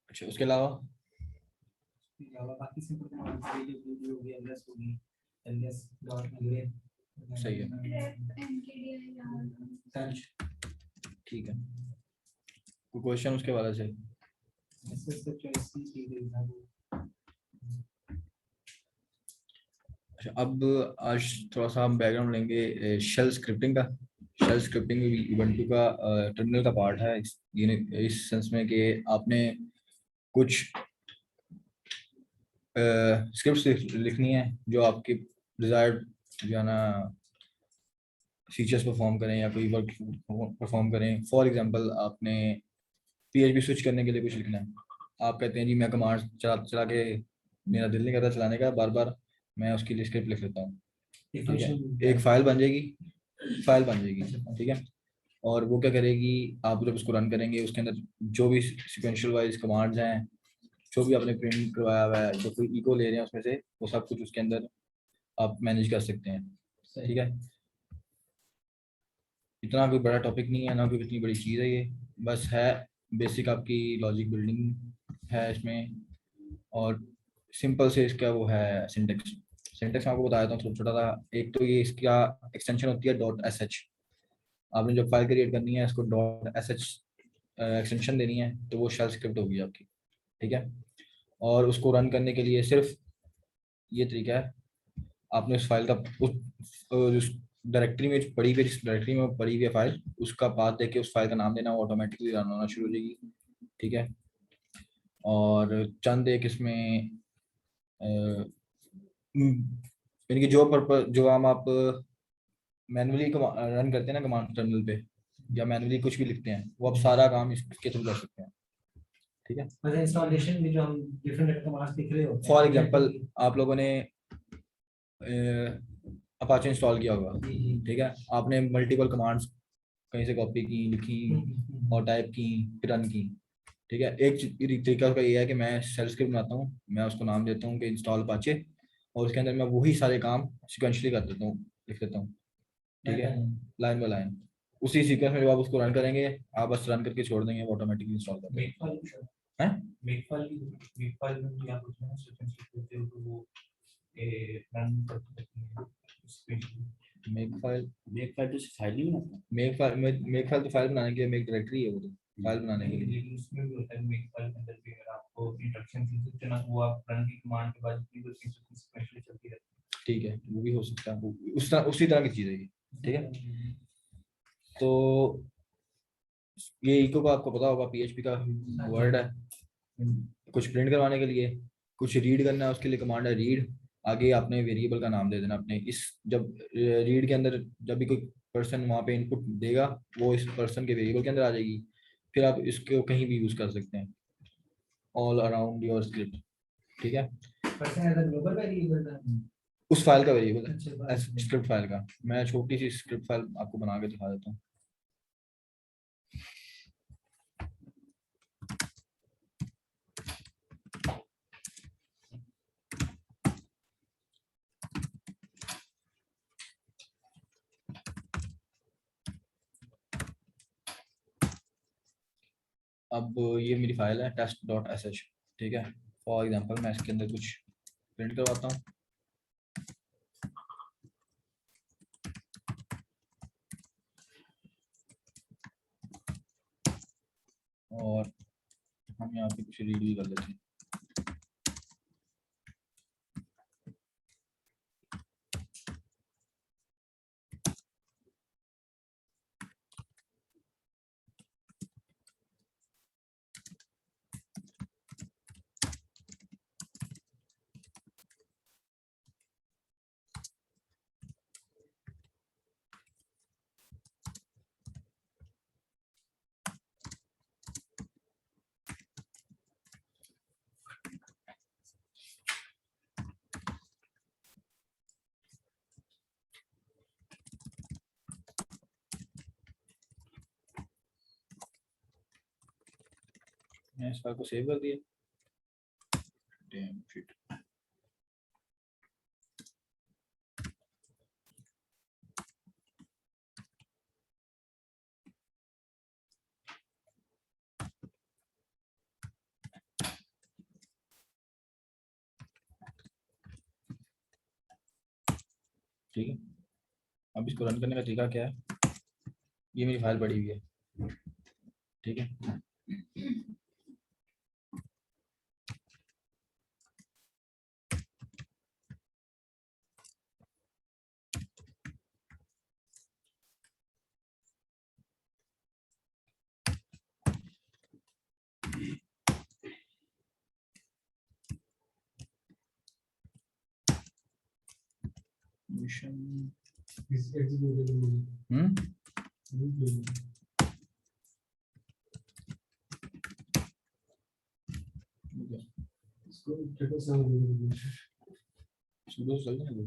अच्छा, उसके अलावा बाकी सिंपल कमांड्स जो भी एलएस होगी, एलएस डॉट अगेन सही है, सर्च। ठीक है। कोई क्वेश्चन उसके बारे से? अच्छा, अब आज थोड़ा सा हम बैकग्राउंड लेंगे शेल स्क्रिप्टिंग का। शेल स्क्रिप्टिंग उबंटू का टर्मिनल का पार्ट है, इस सेंस में कि आपने कुछ स्क्रिप्ट्स लिखनी है जो आपकी डिजायर्ड जो है ना फीचर्स परफॉर्म करें या कोई वर्क परफॉर्म करें। फॉर एग्जांपल, आपने पीएचपी स्विच करने के लिए कुछ लिखना है। आप कहते हैं जी मैं कमांड चला चला के मेरा दिल नहीं करता चलाने का, बार बार मैं उसके लिए स्क्रिप्ट लिख लेता हूँ, ठीक है। एक फाइल बन जाएगी, ठीक है। और वो क्या करेगी, आप जब उसको रन करेंगे उसके अंदर जो भी सिक्वेंशियल वाइज कमांड्स हैं, जो भी आपने प्रिंट करवाया हुआ है, जो कोई इको ले रहे हैं उसमें से, वो सब कुछ उसके अंदर आप मैनेज कर सकते हैं, ठीक है। इतना कोई बड़ा टॉपिक नहीं है ना, कोई इतनी बड़ी चीज़ है ये, बस है बेसिक आपकी लॉजिक बिल्डिंग है इसमें। और सिंपल से इसका वो है सिंटेक्स। सिंटेक्स मैं आपको बताया था छोटा छोटा था। एक तो ये इसका एक्सटेंशन होती है डॉट एस एच। आपने जब फाइल क्रिएट करनी है इसको डॉट एस एच एक्सटेंशन देनी है, तो वो शेल स्क्रिप्ट होगी आपकी, ठीक है। और उसको रन करने के लिए सिर्फ ये तरीका है, आपने उस फाइल का उस डायरेक्टरी में पड़ी हुई, जिस डायरेक्टरी में पड़ी हुई है फाइल, उसका पाथ देके उस फाइल का नाम देना, वो ऑटोमेटिकली रन होना शुरू हो जाएगी, ठीक है। और चंद एक इसमें यानी कि जो पर्पज जो आप मैनुअली रन करते हैं ना कमांड टर्मिनल पे, या मैनुअली कुछ भी लिखते हैं, वो आप सारा काम इसके थ्रू कर सकते हैं, ठीक है। मतलब इंस्टॉलेशन में जो हम डिफरेंट कमांड्स लिख रहे हो, फॉर एग्जांपल आप लोगों ने अपाचे इंस्टॉल किया होगा, ठीक है। आपने मल्टीपल कमांड्स कहीं से कॉपी की, लिखी और टाइप की, फिर रन की, ठीक है। एक तरीका उसका ये है कि मैं शेल स्क्रिप्ट बनाता हूँ, मैं उसको नाम देता हूँ कि इंस्टॉल अपाचे, और उसके अंदर मैं वही सारे काम सिक्वेंशली कर देता हूँ, लिख देता हूँ, ठीक है, लाइन बाय लाइन। उसी सीक्वेंस में जब आप उसको रन करेंगे, आप बस रन करके छोड़ देंगे, वो ऑटोमेटिकली इंस्टॉल कर देगा। हैं मेकफाइल में भी आप उसमें सीक्वेंस लिखते हो तो वो रन कर सकते हैं। मेक फाइल तो फाइल ही बनाता है। मेक फाइल तो फाइल बनाने के लिए, मेक डायरेक्टरी है वो तो फाइल बनाने के लिए। लेकिन उसमें भी होता है मेकफाइल के अंदर भी, अगर आपको इंस्ट्रक्शन दी तो ना वो आप रन की कमांड के बाद भी सीक्वेंस चलती रहती है, ठीक है, वो भी हो सकता है, उसी तरह की चीज़ है ये, ठीक है। तो ये इको का आपको पता होगा, पीएचपी का वर्ड है। कुछ प्रिंट करवाने के लिए, कुछ रीड करना है, उसके लिए कमांड है रीड। आगे आपने वेरिएबल का नाम दे देना अपने इस, जब रीड के अंदर जब भी कोई पर्सन वहाँ पे इनपुट देगा, वो इस पर्सन के वेरिएबल के अंदर आ जाएगी। फिर आप इसको कहीं भी यूज कर सकते हैं, ऑल अराउंड योर स्क्रिप्ट, ठीक है। Person as a global variable है, उस फाइल का वेरिएबल है, अच्छा, स्क्रिप्ट फाइल का। मैं छोटी सी स्क्रिप्ट फाइल आपको बना के दिखा देता हूँ। अब ये मेरी फाइल है टेस्ट डॉट एस एच, ठीक है। फॉर एग्जांपल मैं इसके अंदर कुछ प्रिंट करवाता हूँ, और हम यहाँ पे कुछ रीड भी कर लेते हैं। मैं इस फाइल को सेव कर दिया। Damn shit. ठीक है, अब इसको रन करने का तरीका क्या है? ये मेरी फाइल पड़ी हुई है, ठीक है। मिशन सुबह चल जाएगा।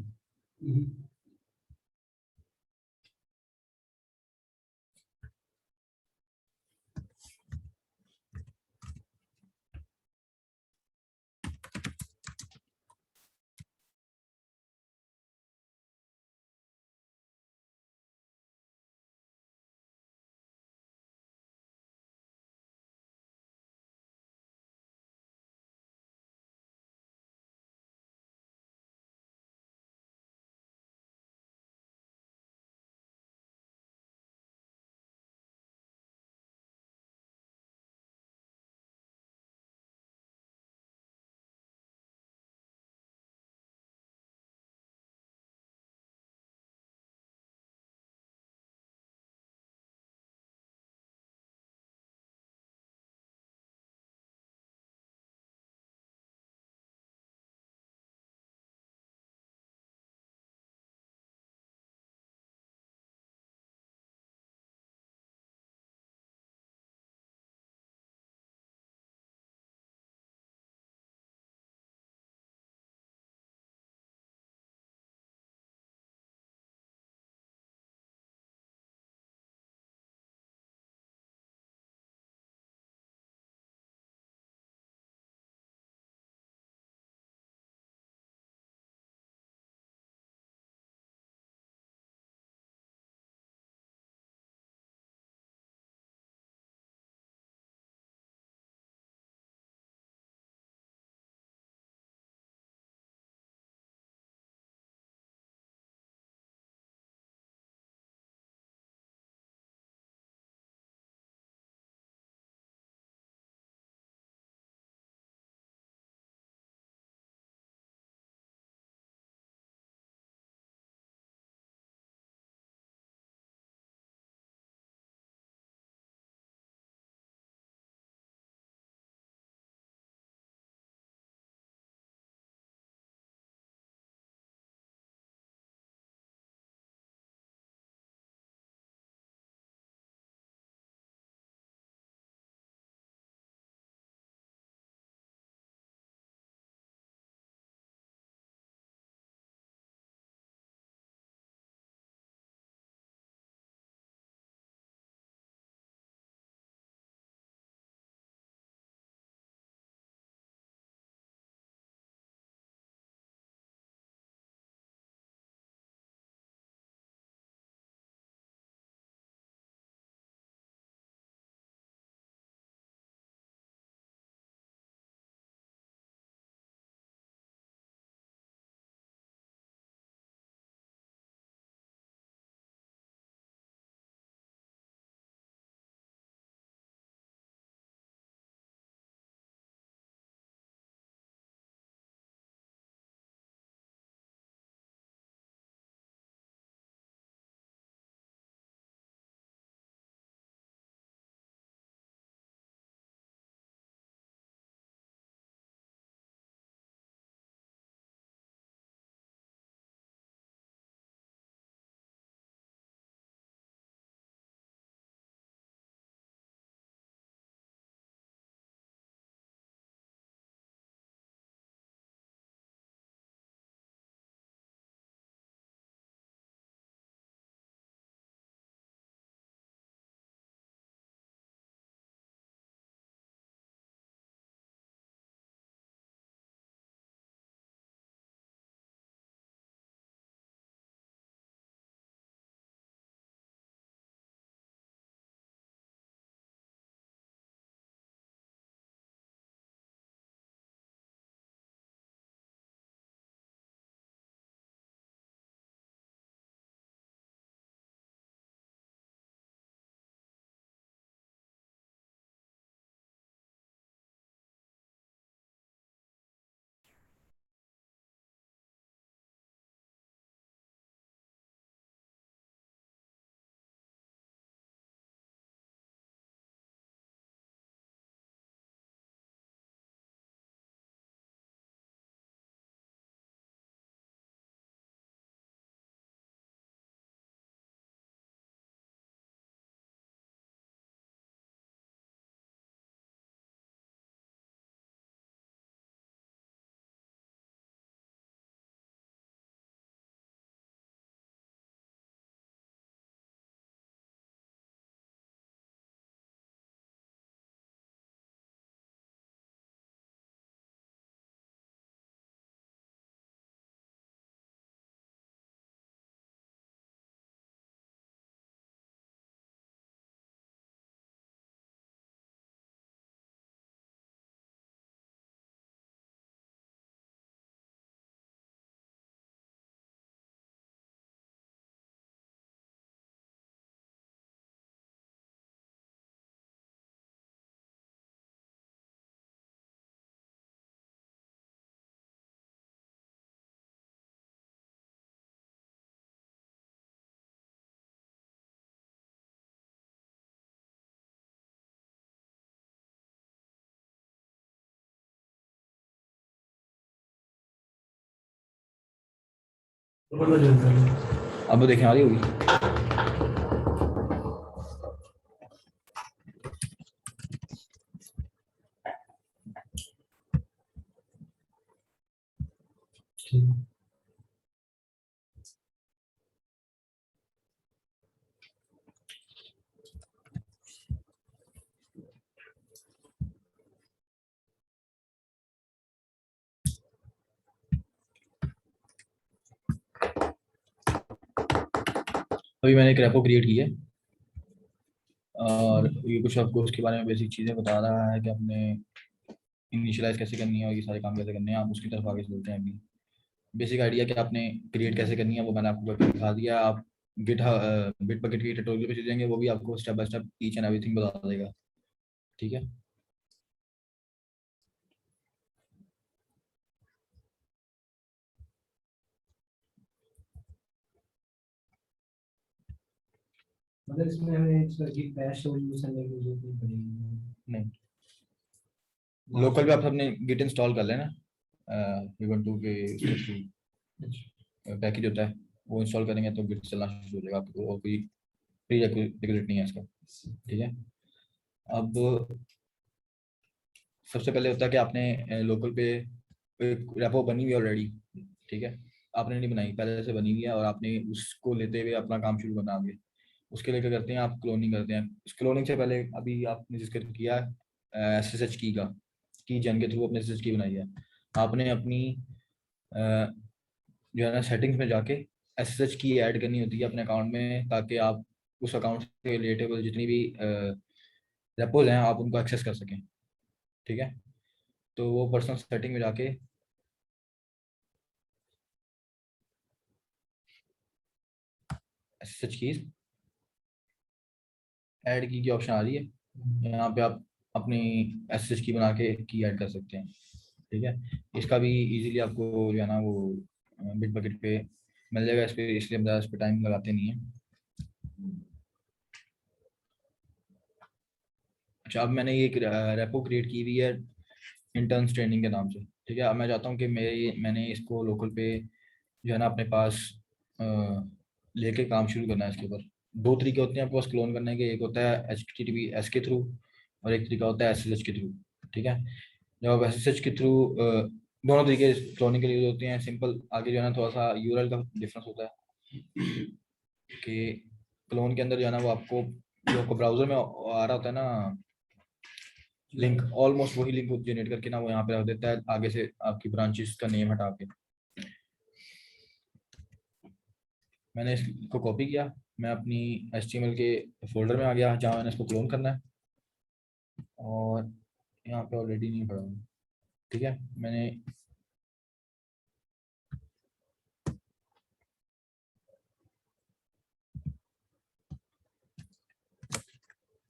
अब देखें आ रही होगी। अभी मैंने एक रेपो क्रिएट की है और ये कुछ आपको उसके बारे में बेसिक चीज़ें बता रहा है कि आपने इनिशियलाइज कैसे करनी है और ये सारे काम कैसे करने हैं। आप उसकी तरफ आगे चलते हैं। अभी बेसिक आइडिया कि आपने क्रिएट कैसे करनी है वो मैंने आपको करके दिखा दिया। आप गिट बिट बकेट की ट्यूटोरियल पे चले जाएंगे, वो भी आपको step by step each and everything बता देगा। ठीक है। मतलब इसमें हमें इसका गिट बैश यूज करने की जरूरत नहीं पड़ेगी। नहीं, लोकल पे आप अपने गिट इंस्टॉल कर लेना ubuntu के थ्रू पैकेज होता है, वो इंस्टॉल करेंगे तो गिट चलना शुरू हो जाएगा आपको, और कोई प्री रिक्विजिट नहीं है इसका। ठीक है। अब सबसे पहले होता है कि आपने लोकल पे एक रेपो बनी हुई ऑलरेडी। ठीक है। आपने नहीं बनाई, पहले से बनी हुई है और आपने उसको लेते हुए अपना काम शुरू करना आगे। उसके लिए क्या करते हैं, आप क्लोनिंग करते हैं। इस क्लोनिंग से पहले अभी आपने जिक्र किया एस एस एच की का, की जन के थ्रू अपने एस एस एच की बनाई है। आपने अपनी अ, जो है ना सेटिंग्स में जाके एस एस एच की ऐड करनी होती है अपने अकाउंट में, ताकि आप उस अकाउंट से रिलेटेबल जितनी भी रेपोज हैं आप उनको एक्सेस कर सकें। ठीक है। तो वो पर्सनल सेटिंग में जाके एस एच की ऐड की ऑप्शन आ रही है, यहाँ पे आप अपनी एस एच की बना के की ऐड कर सकते हैं। ठीक है। इसका भी इजीली आपको जो है ना वो बिट बकेट पे मिल जाएगा। इस पे इसलिए हम ज़्यादा इस पे टाइम लगाते नहीं है। अच्छा, अब मैंने ये एक रेपो क्रिएट की हुई है इंटर्न्स ट्रेनिंग के नाम से। ठीक है। अब मैं चाहता हूँ कि मैंने इसको लोकल पे जो है ना अपने पास अ, लेके काम शुरू करना है इसके ऊपर। दो तरीके होते हैं आपके पास क्लोन करने के, एक होता है H T T P S के थ्रू और एक तरीका होता है एस एस एच के थ्रू। ठीक है। जब आप एस एस एच के थ्रू दोनों तरीके क्लोनिंग के लिए होते हैं सिंपल। आगे जो है ना थोड़ा सा यूआरएल का डिफरेंस होता है कि क्लोन के अंदर जो है ना वो आपको जो आपको ब्राउजर में आ रहा होता है ना लिंक, ऑलमोस्ट वही लिंक जनरेट करके ना वो यहाँ पे रख देता है आगे से आपकी ब्रांचेस का नेम हटा के। मैंने इसको कॉपी किया, मैं अपनी HTML के फोल्डर में आ गया जहाँ मैंने इसको क्लोन करना है, और यहाँ पे ऑलरेडी नहीं पड़ा हूँ। ठीक है। मैंने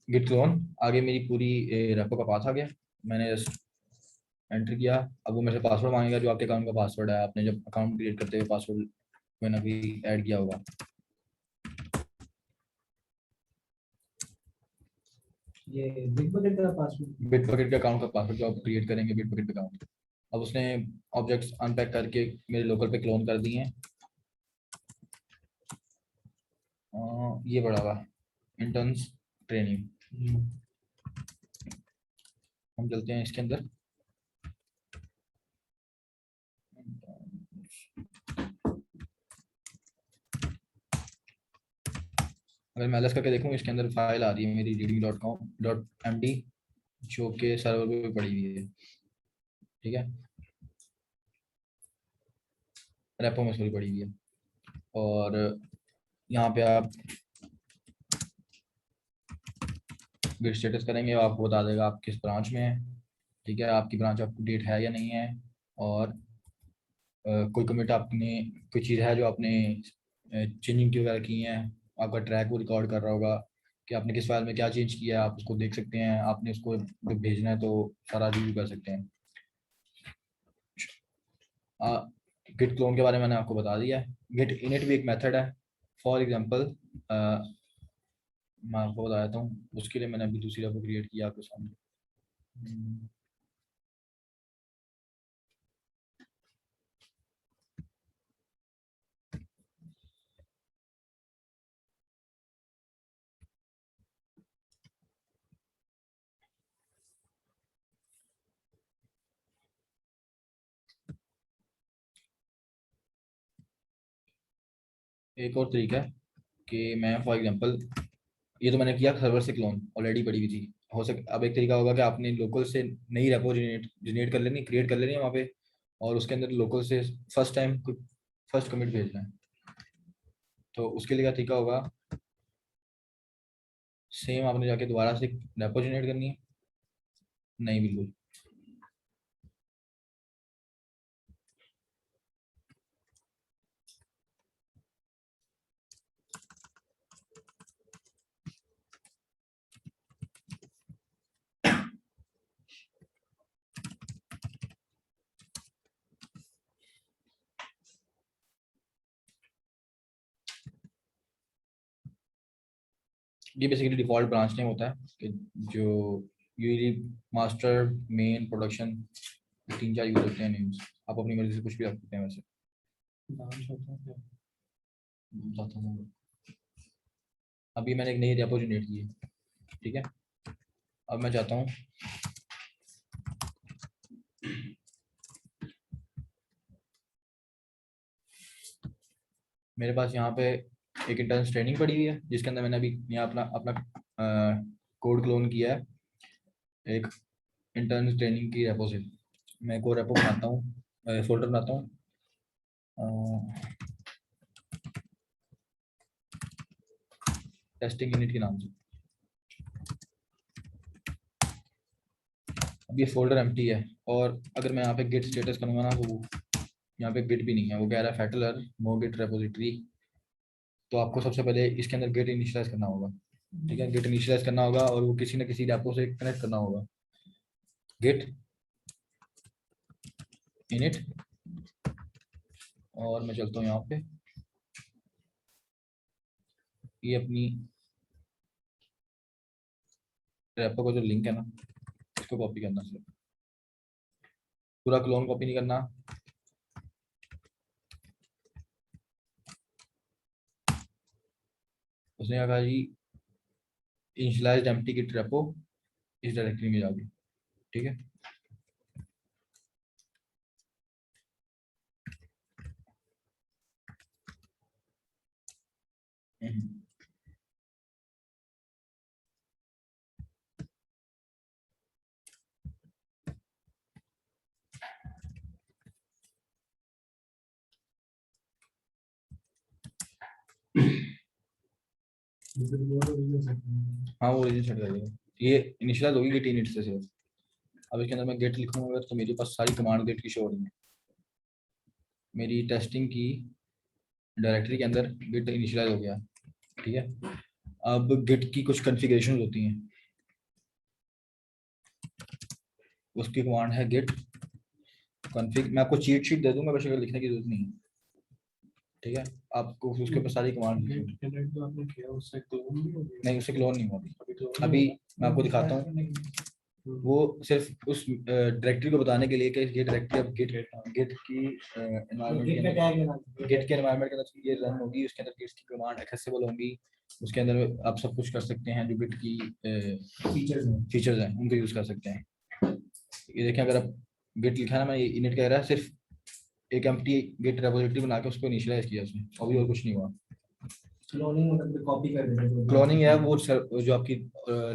गिट क्लोन, आगे मेरी पूरी रेपो का पाथ आ गया। मैंने एंटर किया। अब वो मेरे से पासवर्ड मांगेगा, जो आपके अकाउंट का पासवर्ड है। आपने जब अकाउंट क्रिएट करते हुए पासवर्ड कोई ना कोई ऐड किया होगा। ये बिग बकेट का पासवर्ड, बिट बकेट के अकाउंट का पासवर्ड जो आप क्रिएट करेंगे बिट बकेट अकाउंट। अब उसने ऑब्जेक्ट्स अनपैक करके मेरे लोकल पे क्लोन कर दिए हैं। ये बड़ा हुआ इंटर्न्स ट्रेनिंग। हम चलते हैं इसके अंदर। अगर मैं एलएस करके देखूँ, इसके अंदर फाइल आ रही है मेरी reading.com.md जो कि सर्वर पे पड़ी हुई है। ठीक है। रेपो में सॉरी पड़ी हुई है। और यहाँ पे आप गिट स्टेटस करेंगे और आपको बता देगा आप किस ब्रांच में है। ठीक है। आपकी ब्रांच अप टू डेट है या नहीं है, और कोई कमिट आपने कोई चीज़ है जो आपने चेंजिंग की वगैरह की है। आपका ट्रैक वो रिकॉर्ड कर रहा होगा कि आपने किस फाइल में क्या चेंज किया है, आप उसको देख सकते हैं। आपने उसको जब भेजना है तो सारा रिव्यू कर सकते हैं। गिट क्लोन के बारे में मैंने आपको बता दिया है। गिट इनिट भी एक मेथड है। फॉर एग्जांपल मैं आपको बता देता हूँ, उसके लिए मैंने अभी दूसरी रेपो क्रिएट किया आपके सामने। एक और तरीका है कि मैं फॉर एग्जांपल, ये तो मैंने किया सर्वर से क्लोन, ऑलरेडी पड़ी हुई थी। हो सके अब एक तरीका होगा कि आपने लोकल से नई रेपो जनरेट कर लेनी, क्रिएट कर लेनी है वहाँ पे, और उसके अंदर लोकल से फर्स्ट कमिट भेजना है। तो उसके लिए क्या तरीका होगा, सेम आपने जाके दोबारा से रेपो जनरेट करनी है। नहीं, बिल्कुल ये बेसिकली डिफॉल्ट ब्रांच नेम होता है कि जो usually master, main, production, 3-4 use होते हैं नेम्स। आप अपनी मर्जी से कुछ भी रख सकते हैं वैसे। बताता हूँ। अभी मैंने एक नई रेपो जनरेट की है, ठीक है। अब मैं चाहता हूँ मेरे पास यहाँ पे एक इंटर्न ट्रेनिंग पड़ी हुई है जिसके अंदर मैंने अभी यहाँ अपना अपना कोड क्लोन किया है एक इंटर्न ट्रेनिंग की रेपो से। मैं एक और रेपो बनाता हूँ, फोल्डर बनाता हूँ टेस्टिंग यूनिट के नाम से। अब ये फोल्डर एम्प्टी है, और अगर मैं यहाँ पे गिट स्टेटस करूँगा ना, तो यहाँ पे गिट भी नहीं है, वो कह रहा है फैटलर नो गिट रेपोजिटरी। तो आपको सबसे पहले इसके अंदर गिट इनिशियलाइज करना होगा, ठीक है। गिट इनिशियलाइज करना होगा और वो किसी न किसी रेपो से कनेक्ट करना होगा। गिट इनिट, और मैं चलता हूँ यहाँ पे, ये अपनी रेपो का जो लिंक है ना, इसको कॉपी करना सिर्फ, पूरा क्लोन कॉपी नहीं करना। उसने कहा जी इनिशियलाइज्ड एम्प्टी गिट रेपो इस डायरेक्टरी में जाके, ठीक है। हम्म। हाँ, वो ओरिजिन सेट कर देगा। ये इनिशियलाइज होगी गिट इनिट से सिर्फ। अब इसके अंदर मैं गेट लिखूंगा तो मेरे पास सारी कमांड गेट की शो हो रही है। मेरी टेस्टिंग की डायरेक्टरी के अंदर गिट इनिशियलाइज हो गया, ठीक है। अब गिट की कुछ कॉन्फ़िगरेशन होती हैं, उसकी कमांड है गिट कॉन्फ़िग। मैं आपको चीट शीट दे दूंगा, वैसे लिखने की जरूरत नहीं है, ठीक है। आपको उसके ऊपर सारी कमांड नहीं, उससे क्लोन नहीं हुआ अभी। मैं आपको दिखाता हूँ, वो सिर्फ उस डायरेक्टरी को बताने के लिए कि ये डायरेक्टरी अब गिट गिट की एनवायरनमेंट, गिट के एनवायरनमेंट के अंदर ये रन होगी, उसके अंदर गिट की कमांड एक्सेसिबल होंगी, उसके अंदर आप सब कुछ कर सकते हैं जो गिट की फीचर्स हैं उनको यूज कर सकते हैं। ये देखें, अगर आप गिट लिखा है ना, मैं इनिट कह रहा है सिर्फ एक एम्प्टी गिट रेपोजिटरी बना के उसको इनिशियलाइज किया उसने, अभी और कुछ नहीं हुआ। क्लोनिंग मतलब कॉपी कर देते क्लोनिंग है वो जो आपकी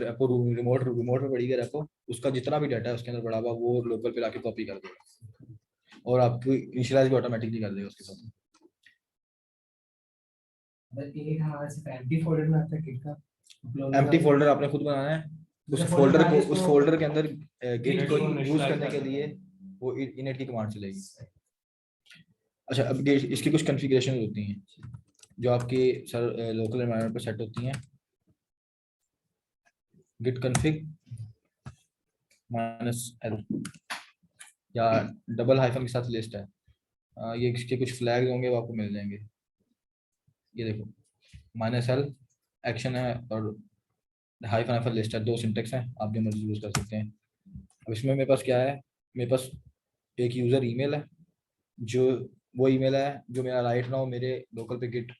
रेपो रिमोट रिमोट में पड़ी है रेपो, उसका जितना भी डाटा है उसके अंदर पड़ा हुआ वो लोकल पे लाके कॉपी कर देगा, और आपको इनिशियलाइज भी ऑटोमेटिकली कर देगा उसके साथ। एक हमारे से एम्प्टी फोल्डर में आता है किट का, एम्प्टी फोल्डर आपने खुद बनाना है। उस फोल्डर के अंदर गिट को यूज करने के लिए वो इनिट की कमांड चलेगी। अच्छा, अब इसकी कुछ कॉन्फ़िगरेशन होती हैं जो आपके सर लोकल एनवायरनमेंट पर सेट होती हैं। गिट कॉन्फ़िग -l या डबल हाइफन के साथ लिस्ट है। ये इसके कुछ फ्लैग होंगे वो आपको मिल जाएंगे। ये देखो, -l एक्शन है और हाइफन हाइफन लिस्ट है, दो सिंटेक्स हैं, आप जो मर्जी यूज कर सकते हैं। अब इसमें मेरे पास क्या है, मेरे पास एक यूजर ईमेल है, जो वो ईमेल है जो मेरा राइट नाउ मेरे लोकल पे गिट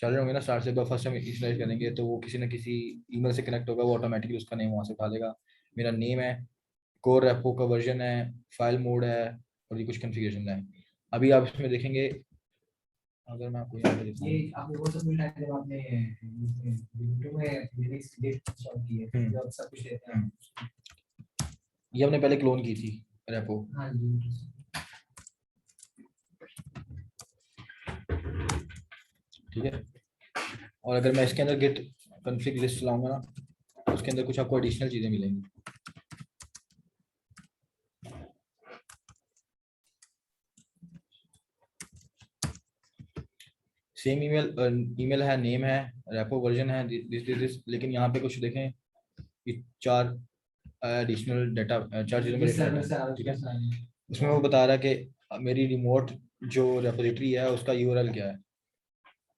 चल रहे होंगे ना, स्टार्ट से फर्स्ट टाइम इनिशियलाइज करेंगे तो वो किसी ना किसी ईमेल से कनेक्ट होगा, वो ऑटोमेटिकली उसका नेम वहाँ से उठा लेगा। मेरा नेम है, कोर रेपो का वर्जन है, फाइल मोड है, और ये कुछ कॉन्फ़िगरेशन है। अभी आप इसमें देखेंगे अगर मैं आपको यहाँ पे दिखाऊं, ये आपने वो सब मिला जब आपने विंडो में लिनक्स गेट इंस्टॉल की है जो आप सब कुछ देते हैं। ये हमने पहले क्लोन की थी रेपो। हाँ जी। ठीक है, और अगर मैं इसके अंदर गिट कॉन्फ़िग लिस्ट चलाऊंगा ना, उसके अंदर कुछ आपको एडिशनल चीजें मिलेंगी। सेम ईमेल है, नेम है, रेपो वर्जन है, दिस, लेकिन यहाँ पे कुछ देखें, ये 4 एडिशनल डाटा, 4 चीज़ों में सर्वर डाटा से है। ठीक है, आगे उसमें वो बता रहा है कि मेरी रिमोट जो रेपोजिटरी है उसका यूआरएल क्या है।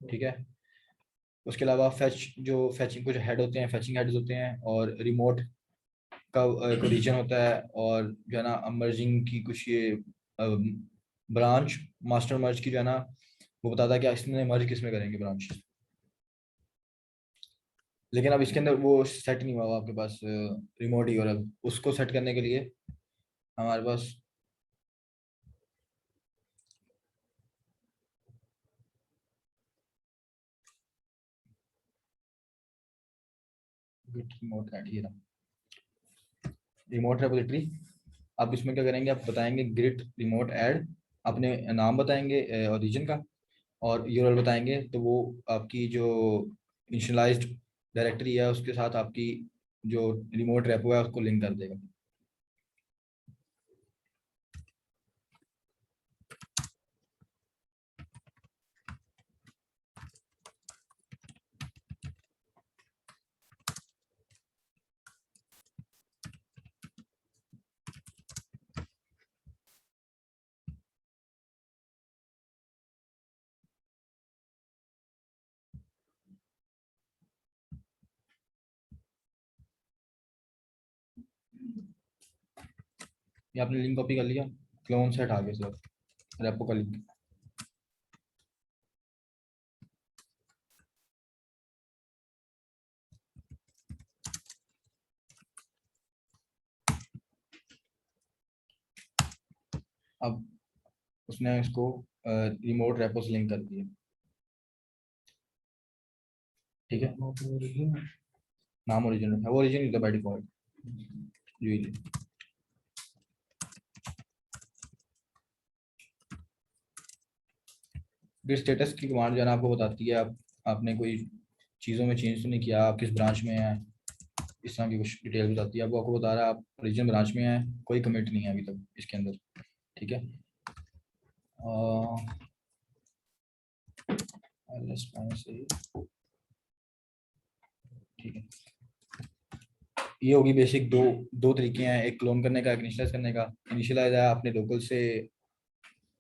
ठीक है, उसके अलावा फैचिंग कुछ हेड होते हैं, फैचिंग हेड्स होते हैं, और रिमोट का एक रीजन होता है, और जो है ना मर्जिंग की कुछ ये ब्रांच मास्टर मर्ज की जो है ना, वो बताता है कि इसमें मर्ज किस में करेंगे ब्रांच। लेकिन अब इसके अंदर वो सेट नहीं हुआ आपके पास रिमोट यूआरएल। उसको सेट करने के लिए हमारे पास रिमोट ऐड, ये रहा रिमोट रेपोजिटरी। आप इसमें क्या करेंगे, आप बताएंगे गिट रिमोट ऐड, अपने नाम बताएंगे ओरिजिन का, और यूआरएल बताएंगे, तो वो आपकी जो इनिशियलाइज्ड डायरेक्टरी है उसके साथ आपकी जो रिमोट रेपो है उसको लिंक कर देगा। ये आपने लिंक कॉपी कर लिया, क्लोन सेट आ गया सर रेपो का लिंक। अब उसने इसको रिमोट रेपो से लिंक कर दिया। ठीक है, नाम ओरिजिन है, वो ओरिजिन होता है बाय डिफॉल्ट। जी जी, गिट स्टेटस की कमांड जो है ना आपको बताती है आप आपने कोई चीज़ों में चेंज तो नहीं किया, आप किस ब्रांच में हैं, इस तरह की कुछ डिटेल बताती है। अब वो आपको बता रहा है आप ओरिजिन ब्रांच में हैं, कोई कमिट नहीं है अभी तक इसके अंदर। ठीक है, ठीक है, ये होगी बेसिक। दो तरीके हैं, एक क्लोन करने का, एक इनिशियलाइज करने का। इनिशियलाइज है आपने लोकल से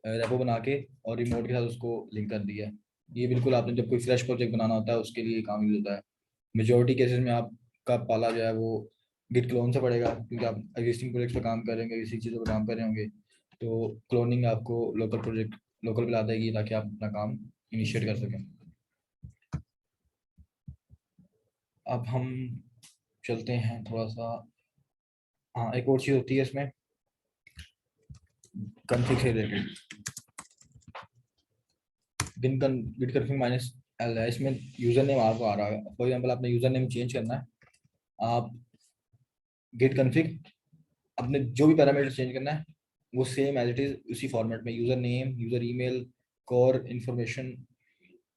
रेपो बना के और रिमोट के साथ उसको लिंक कर दिया। ये बिल्कुल आपने जब कोई फ्रेश प्रोजेक्ट बनाना होता है उसके लिए काम यूज होता है। मेजोरिटी केसेस में आपका पाला जो है वो गिट क्लोन से पड़ेगा, क्योंकि आप एग्जिस्टिंग प्रोजेक्ट्स पर काम कर रहे होंगे, किसी चीज़ों पर काम कर रहे होंगे, तो क्लोनिंग आपको लोकल पे ला देगी ताकि आप अपना काम इनिशिएट कर सकें। अब हम चलते हैं थोड़ा सा, हाँ एक और चीज़ होती है इसमें कॉन्फ़िग से related, git config minus L है। इसमें यूज़र नेम आपको आ रहा है। फॉर एग्जांपल आपने यूज़र नेम चेंज करना है, आप गिट कॉन्फ़िग अपने जो भी पैरामीटर चेंज करना है वो सेम एज इट इज़ उसी फॉर्मेट में, user name, user email, core information,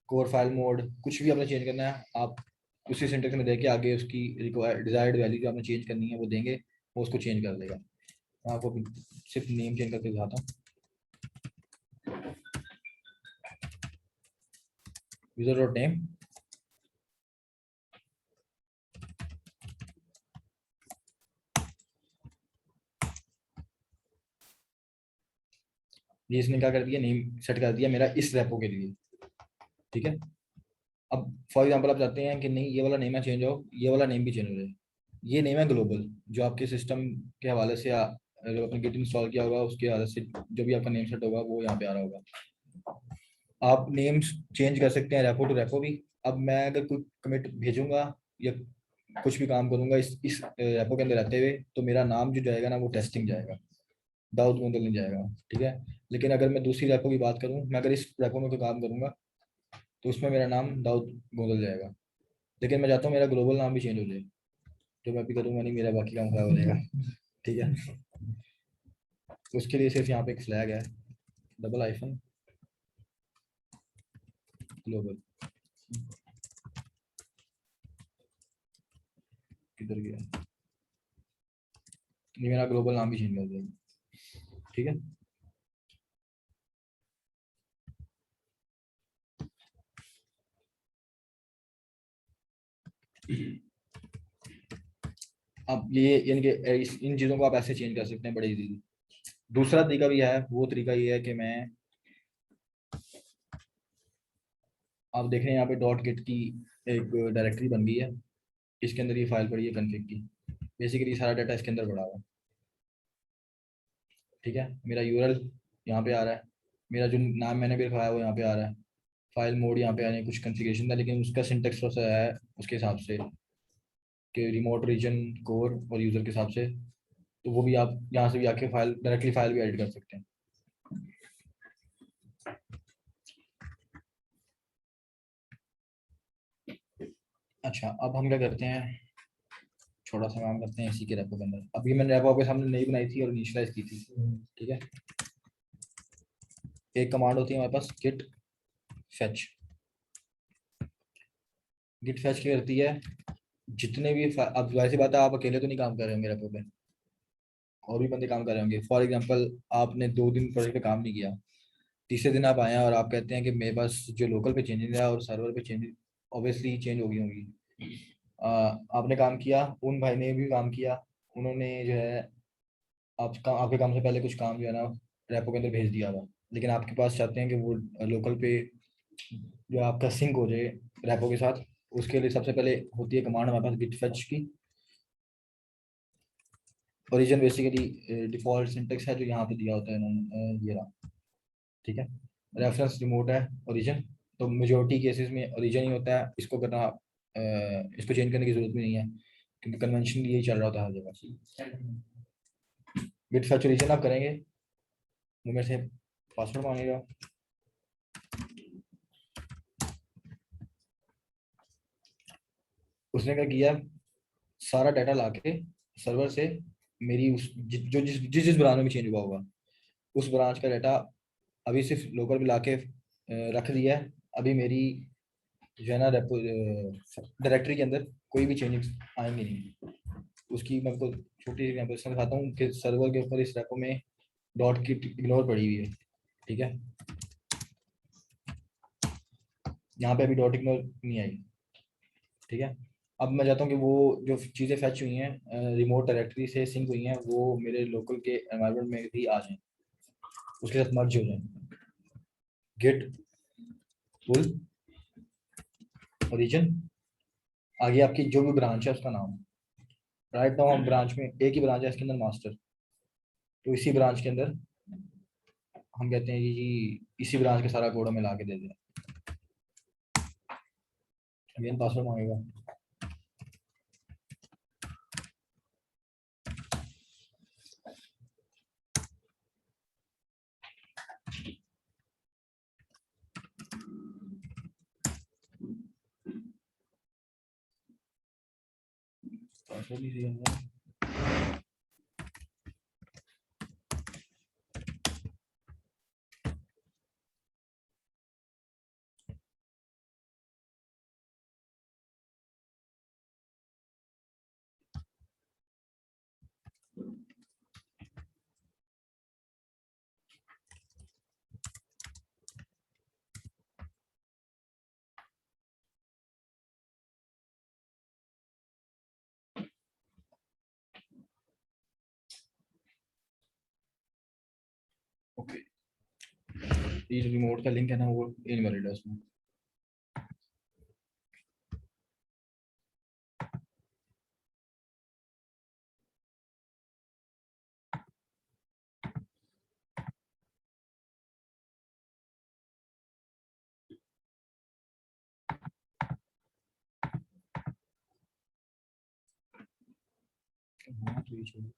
core file mode, कुछ भी आपने चेंज करना है आप उसी सिंटेक्स में देके आगे उसकी डिजायर्ड वैल्यू जो आपने चेंज करनी है वो देंगे, वो उसको चेंज कर देगा। मैं आपको सिर्फ नेम चेंज करके दिखाता हूँ। यूजर डॉट नेम, ये इसने क्या कर दिया, नेम सेट कर दिया मेरा इस रेपो के लिए। ठीक है, अब फॉर एग्जांपल आप चाहते हैं कि नहीं ये वाला नेम है चेंज हो, ये वाला नेम भी चेंज हो जाए। ये नेम है ग्लोबल, जो आपके सिस्टम के हवाले से जो आपने गिट इंस्टॉल किया होगा उसके हवाले से जो भी आपका नेम सेट होगा वो यहाँ पे आ रहा होगा। आप नेम्स चेंज कर सकते हैं रेपो टू रेपो भी। अब मैं अगर कोई कमिट भेजूंगा या कुछ भी काम करूंगा इस रेपो के अंदर रहते हुए, तो मेरा नाम जो जाएगा ना वो टेस्टिंग जाएगा। दाऊद गोंदल नहीं जाएगा, ठीक है। लेकिन अगर मैं दूसरी रैपो की बात करूँ, मैं अगर इस रैपो में कोई काम करूंगा तो उसमें मेरा नाम दाऊद गोंदल जाएगा। लेकिन मैं चाहता हूँ मेरा ग्लोबल नाम भी चेंज हो जाए, जो मैं अभी करूंगा नहीं, मेरा बाकी काम खराब हो जाएगा, ठीक है। तो उसके लिए सिर्फ यहाँ पे एक फ्लैग है, डबल आइफन ग्लोबल, किधर गया, ये मेरा ग्लोबल नाम भी चेंज कर देगा, ठीक है। अब ये यानी कि इन चीज़ों को आप ऐसे चेंज कर सकते हैं बड़े इजीली। दूसरा तरीका भी है, वो तरीका ये है कि मैं, आप देख रहे हैं यहाँ पे डॉट गिट की एक डायरेक्टरी बन गई है, इसके अंदर ये फाइल पड़ी है कन्फिग की, बेसिकली सारा डाटा इसके अंदर पड़ा हुआ है, ठीक है। मेरा यूआरएल यहाँ पे आ रहा है, मेरा जो नाम मैंने भी रखवाया वो यहाँ पे आ रहा है, फाइल मोड यहाँ पे आने कुछ कॉन्फ़िगरेशन था, लेकिन उसका सिंटेक्स थोड़ा सा है उसके हिसाब से कि रिमोट रीजन कोर और यूज़र के हिसाब से, तो वो भी आप यहाँ से भी आके फाइल डायरेक्टली फाइल भी एडिट कर सकते हैं। अच्छा, अब हम क्या करते हैं, छोटा सा काम करते हैं इसी के रेपो के अंदर। अभी मैंने रेपो आपके सामने नई बनाई थी और इनिशियलाइज की थी, ठीक है। एक कमांड होती है हमारे पास गिट फेच। गिट फेच क्या करती है, जितने भी अब वैसी बात है, आप अकेले तो नहीं काम कर रहे होंगे रेपो पे, और भी बंदे काम कर रहे होंगे। फॉर एग्जांपल आपने 2 दिन प्रोजेक्ट पे काम नहीं किया, तीसरे दिन आप आए हैं और आप कहते हैं कि मेरे पास जो लोकल पे चेंजेस है और सर्वर पे चेंजेस ऑब्वियसली चेंज हो गई होंगी। आपने काम किया, उन भाई ने भी काम किया, उन्होंने जो है आपके काम से पहले कुछ काम जो है ना रेपो के अंदर भेज दिया हुआ, लेकिन आपके पास चाहते हैं कि वो लोकल पे जो आपका सिंक हो जाए रेपो के साथ। उसके लिए सबसे पहले होती है कमांड हमारे पास गिट फेच की। ओरिजिन बेसिकली डिफॉल्ट सिंटेक्स है जो यहाँ पे दिया होता है इन्होंने, ये रहा, ठीक है। रेफरेंस रिमोट है ओरिजिन, तो मेजोरिटी केसेस में ओरिजिन ही होता है, इसको करना इसको चेंज करने की जरूरत भी नहीं है, क्योंकि कन्वेंशन यही चल रहा होता है हर जगह। गिट फेच ओरिजिन आप करेंगे, वो मेरे से पासवर्ड मांगेगा, उसने क्या किया, सारा डाटा लाके सर्वर से मेरी उस जो जिस जिस ब्रांच में चेंज हुआ होगा उस ब्रांच का डाटा अभी सिर्फ लोकल में लाके रख दिया है। अभी मेरी जो है ना डायरेक्टरी के अंदर कोई भी चेंजेस आएंगे नहीं। उसकी मैं आपको छोटी सी एग्जांपल दिखाता हूँ कि सर्वर के ऊपर इस रेपो में डॉट की इग्नोर पड़ी हुई है, ठीक है। यहाँ पे अभी डॉट इग्नोर नहीं आई, ठीक है। अब मैं चाहता हूँ कि वो जो चीज़ें फैच हुई हैं रिमोट डायरेक्टरी से सिंक हुई हैं वो मेरे लोकल के एनवायरनमेंट में भी आ जाएं, उसके साथ मर्ज हो जाएं। गेट पुल ओरिजिन, आगे आपकी जो भी ब्रांच है उसका नाम। राइट नाउ हम ब्रांच में एक ही ब्रांच है इसके अंदर मास्टर, तो इसी ब्रांच के अंदर हम कहते हैं कि जी इसी ब्रांच का सारा कोड हमें ला के दे दें। अगेन पासवर्ड मांगेगा, पासवर्ड ही दिया है। ओके, ये जो रिमोट का लिंक है ना वो इनवैलिड है उसमें। हाँ, तो ये छोड़ो।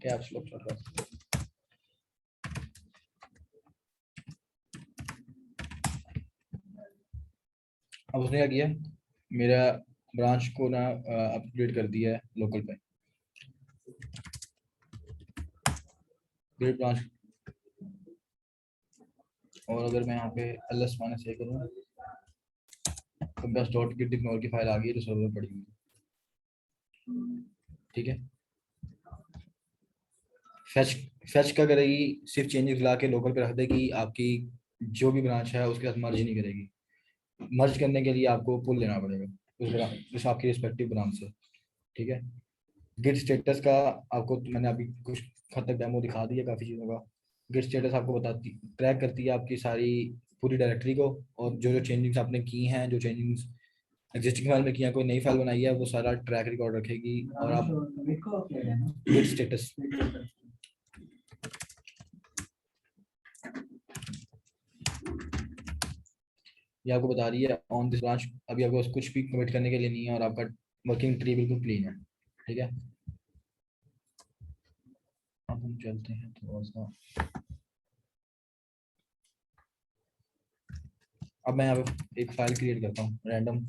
कैप्स लॉक चल रहा है। अब उसने क्या किया, मेरा ब्रांच को ना अपग्रेड कर दिया है लोकल पे। ग्रेड ब्रांच, और अगर मैं यहाँ पे ls माइनस ए करूँ तो बस डॉट गिट इग्नोर की फाइल आ गई है जो सर्वर पड़ी हुई है। ठीक है, फैच फैच क्या करेगी, सिर्फ चेंजेस ला के लोकल पे रख देगी, आपकी जो भी ब्रांच है उसके साथ मर्ज नहीं करेगी। मर्ज करने के लिए आपको पुल लेना पड़ेगा उस आपकी रिस्पेक्टिव ब्रांच से। ठीक है, गिट स्टेटस का आपको मैंने अभी कुछ हद तक डेमो दिखा दिया काफ़ी चीज़ों का। गिट स्टेटस आपको बताती, ट्रैक करती है आपकी सारी पूरी डायरेक्टरी को, और जो जो चेंजिंग्स आपने की हैं, जो चेंजिंग्स एग्जिस्टिंग फाइल में किया, कोई नई फाइल बनाई है, वो सारा ट्रैक रिकॉर्ड रखेगी। और आप गिट स्टेटस, ये आपको बता रही है ऑन दिस ब्रांच, अभी आपको कुछ भी कमिट करने के लिए नहीं है, और आपका वर्किंग ट्री बिल्कुल क्लीन है। ठीक है, अब हम चलते हैं थोड़ा सा, अब मैं यहाँ पे एक फाइल क्रिएट करता हूँ रैंडम।